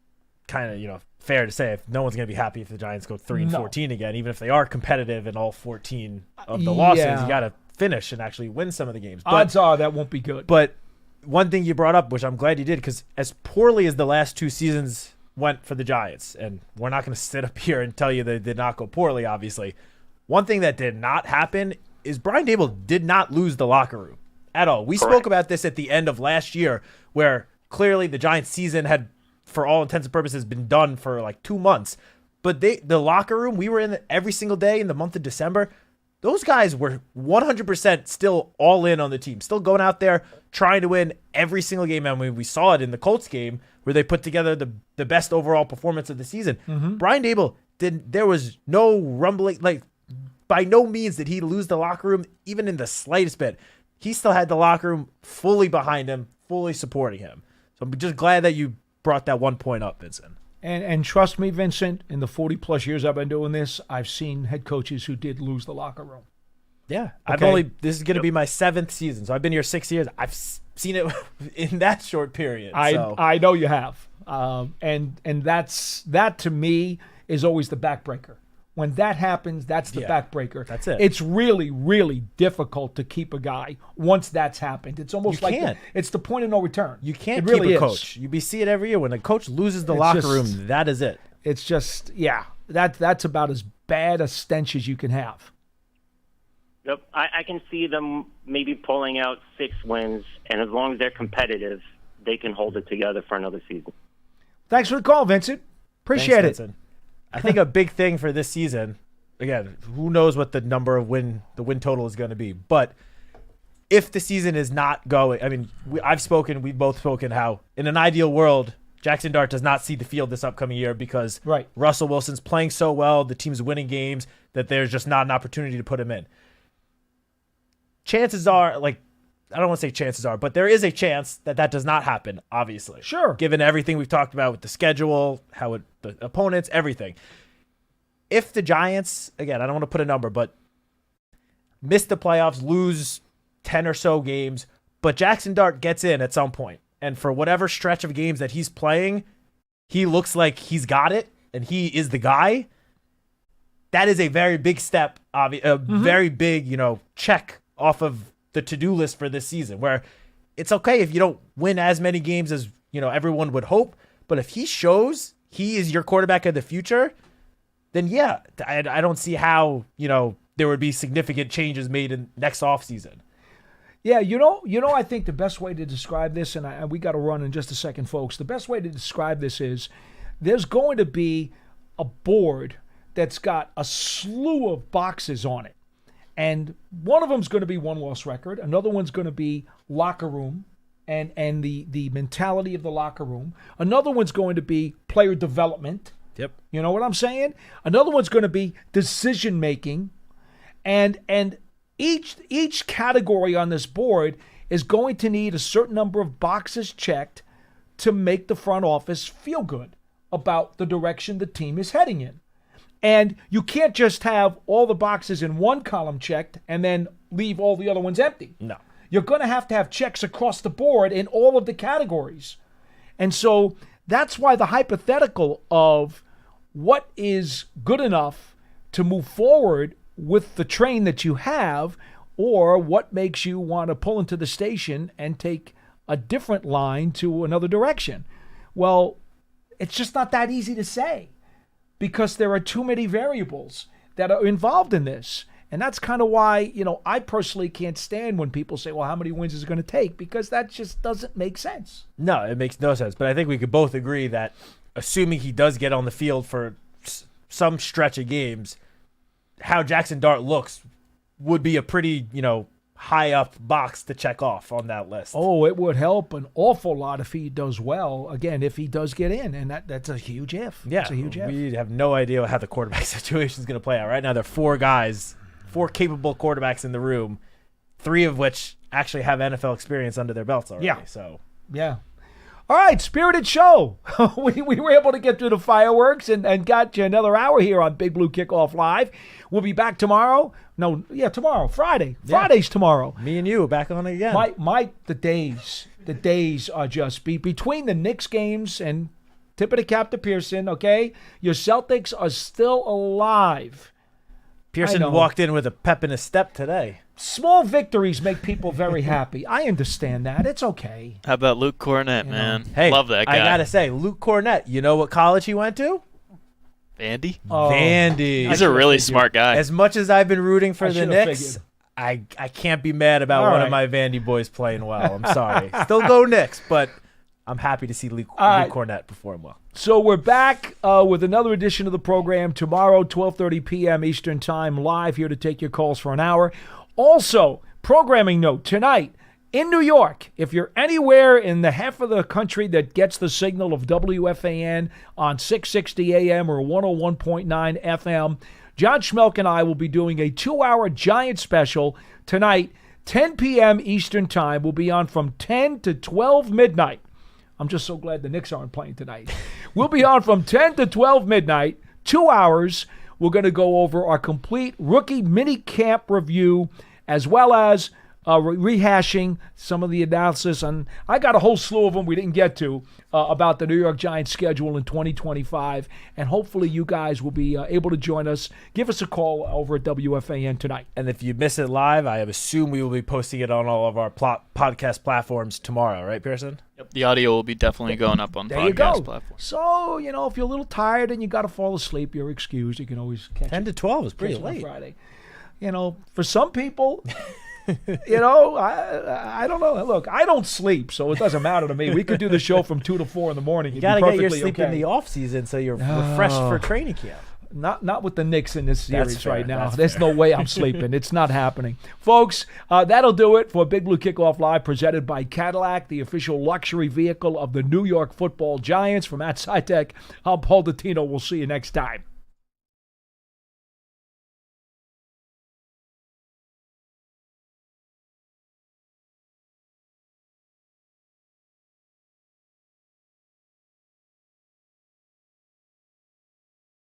kind of, fair to say. If no one's going to be happy if the Giants go 3-14 again, even if they are competitive in all 14 of the losses, you got to finish and actually win some of the games. Odds are that won't be good. But one thing you brought up, which I'm glad you did, because as poorly as the last 2 seasons went for the Giants, and we're not going to sit up here and tell you they did not go poorly, obviously. One thing that did not happen is Brian Daboll did not lose the locker room at all. We spoke about this at the end of last year, where clearly the Giants season had, for all intents and purposes, been done for like 2 months. But the locker room, we were in every single day in the month of December. Those guys were 100% still all in on the team, still going out there trying to win every single game. I mean, we saw it in the Colts game where they put together the best overall performance of the season. Mm-hmm. Brian Daboll there was no rumbling, like by no means did he lose the locker room even in the slightest bit. He still had the locker room fully behind him, fully supporting him. So I'm just glad that you brought that 1 point up, Vincent. And trust me, Vincent, in the 40-plus years I've been doing this, I've seen head coaches who did lose the locker room. Yeah. Okay. This is going to be my 7th season, so I've been here 6 years. I've seen it in that short period. I know you have. And that to me is always the backbreaker. When that happens, that's the backbreaker. That's it. It's really, really difficult to keep a guy once that's happened. It's almost it's the point of no return. You can't keep a coach. You see it every year. When a coach loses the locker room, that is it. It's just, that's about as bad a stench as you can have. Yep, I can see them maybe pulling out 6 wins, and as long as they're competitive, they can hold it together for another season. Thanks for the call, Vincent. Appreciate it. Vincent. I think a big thing for this season, again, who knows what the number of win total is going to be, but if the season is not going, I mean, we've both spoken how in an ideal world, Jackson Dart does not see the field this upcoming year because Russell Wilson's playing so well, the team's winning games, that there's just not an opportunity to put him in. Chances are, I don't want to say chances are, but there is a chance that does not happen, obviously. Sure. Given everything we've talked about with the schedule, the opponents, everything. If the Giants, again, I don't want to put a number, but miss the playoffs, lose 10 or so games, but Jackson Dart gets in at some point, and for whatever stretch of games that he's playing, he looks like he's got it, and he is the guy, that is a very big step, very big, check off of the to-do list for this season, where it's okay if you don't win as many games as everyone would hope, but if he shows he is your quarterback of the future, then I don't see how there would be significant changes made in next offseason. Yeah, I think the best way to describe this, and we got to run in just a second, folks. The best way to describe this is there's going to be a board that's got a slew of boxes on it. And one of them's going to be one-loss record. Another one's going to be locker room and the mentality of the locker room. Another one's going to be player development. Yep. You know what I'm saying? Another one's going to be decision-making. And Each category on this board is going to need a certain number of boxes checked to make the front office feel good about the direction the team is heading in. And you can't just have all the boxes in one column checked and then leave all the other ones empty. No. You're going to have checks across the board in all of the categories. And so that's why the hypothetical of what is good enough to move forward with the train that you have, or what makes you want to pull into the station and take a different line to another direction. Well, it's just not that easy to say because there are too many variables that are involved in this. And that's kind of why, I personally can't stand when people say, well, how many wins is it going to take? Because that just doesn't make sense. No, it makes no sense. But I think we could both agree that assuming he does get on the field for some stretch of games, how Jackson Dart looks would be a pretty, high up box to check off on that list. Oh, it would help an awful lot if he does well. Again, if he does get in, and that's a huge if. Yeah, it's a huge if. We have no idea how the quarterback situation is going to play out. Right now, there are four capable quarterbacks in the room, 3 of which actually have NFL experience under their belts already. Yeah. So, yeah. All right, spirited show. we were able to get through the fireworks and got you another hour here on Big Blue Kickoff Live. We'll be back tomorrow. Tomorrow, Friday. Yeah. Friday's tomorrow. Me and you are back on it again. The days are just between the Knicks games and tip of the cap to Pearson, okay? Your Celtics are still alive. Pearson walked in with a pep in his step today. Small victories make people very happy. I understand that. It's okay. How about Luke Cornett, man? Hey, love that guy. I got to say, Luke Cornett, you know what college he went to? Vandy? Oh, Vandy. He's a really smart guy. As much as I've been rooting for the Knicks, I can't be mad about one of my Vandy boys playing well. I'm sorry. Still go Knicks, but I'm happy to see Luke Cornett perform well. So we're back with another edition of the program tomorrow, 12:30 p.m. Eastern Time, live here to take your calls for an hour. Also, programming note, tonight in New York, if you're anywhere in the half of the country that gets the signal of WFAN on 660 AM or 101.9 FM, John Schmelk and I will be doing a 2-hour Giant special tonight, 10 p.m. Eastern Time. We'll be on from 10 to 12 midnight. I'm just so glad the Knicks aren't playing tonight. We'll be on from 10 to 12 midnight, 2 hours. We're going to go over our complete rookie mini camp review, as well as rehashing some of the analysis. And I got a whole slew of them we didn't get to about the New York Giants schedule in 2025. And hopefully you guys will be able to join us. Give us a call over at WFAN tonight. And if you miss it live, I assume we will be posting it on all of our podcast platforms tomorrow, right, Pearson? Yep. The audio will be definitely going up on podcast platforms. So, if you're a little tired and you got to fall asleep, you're excused. You can always catch 10 to 12 is pretty late. Friday. For some people, I don't know. Look, I don't sleep, so it doesn't matter to me. We could do the show from 2 to 4 in the morning. You got to get your sleep in the off season so you're refreshed for training camp. Not with the Knicks in this series right now. That's There's fair. no way I'm sleeping. It's not happening. Folks, that'll do it for Big Blue Kickoff Live, presented by Cadillac, the official luxury vehicle of the New York Football Giants. From Citak, I'm Paul Dottino. We'll see you next time.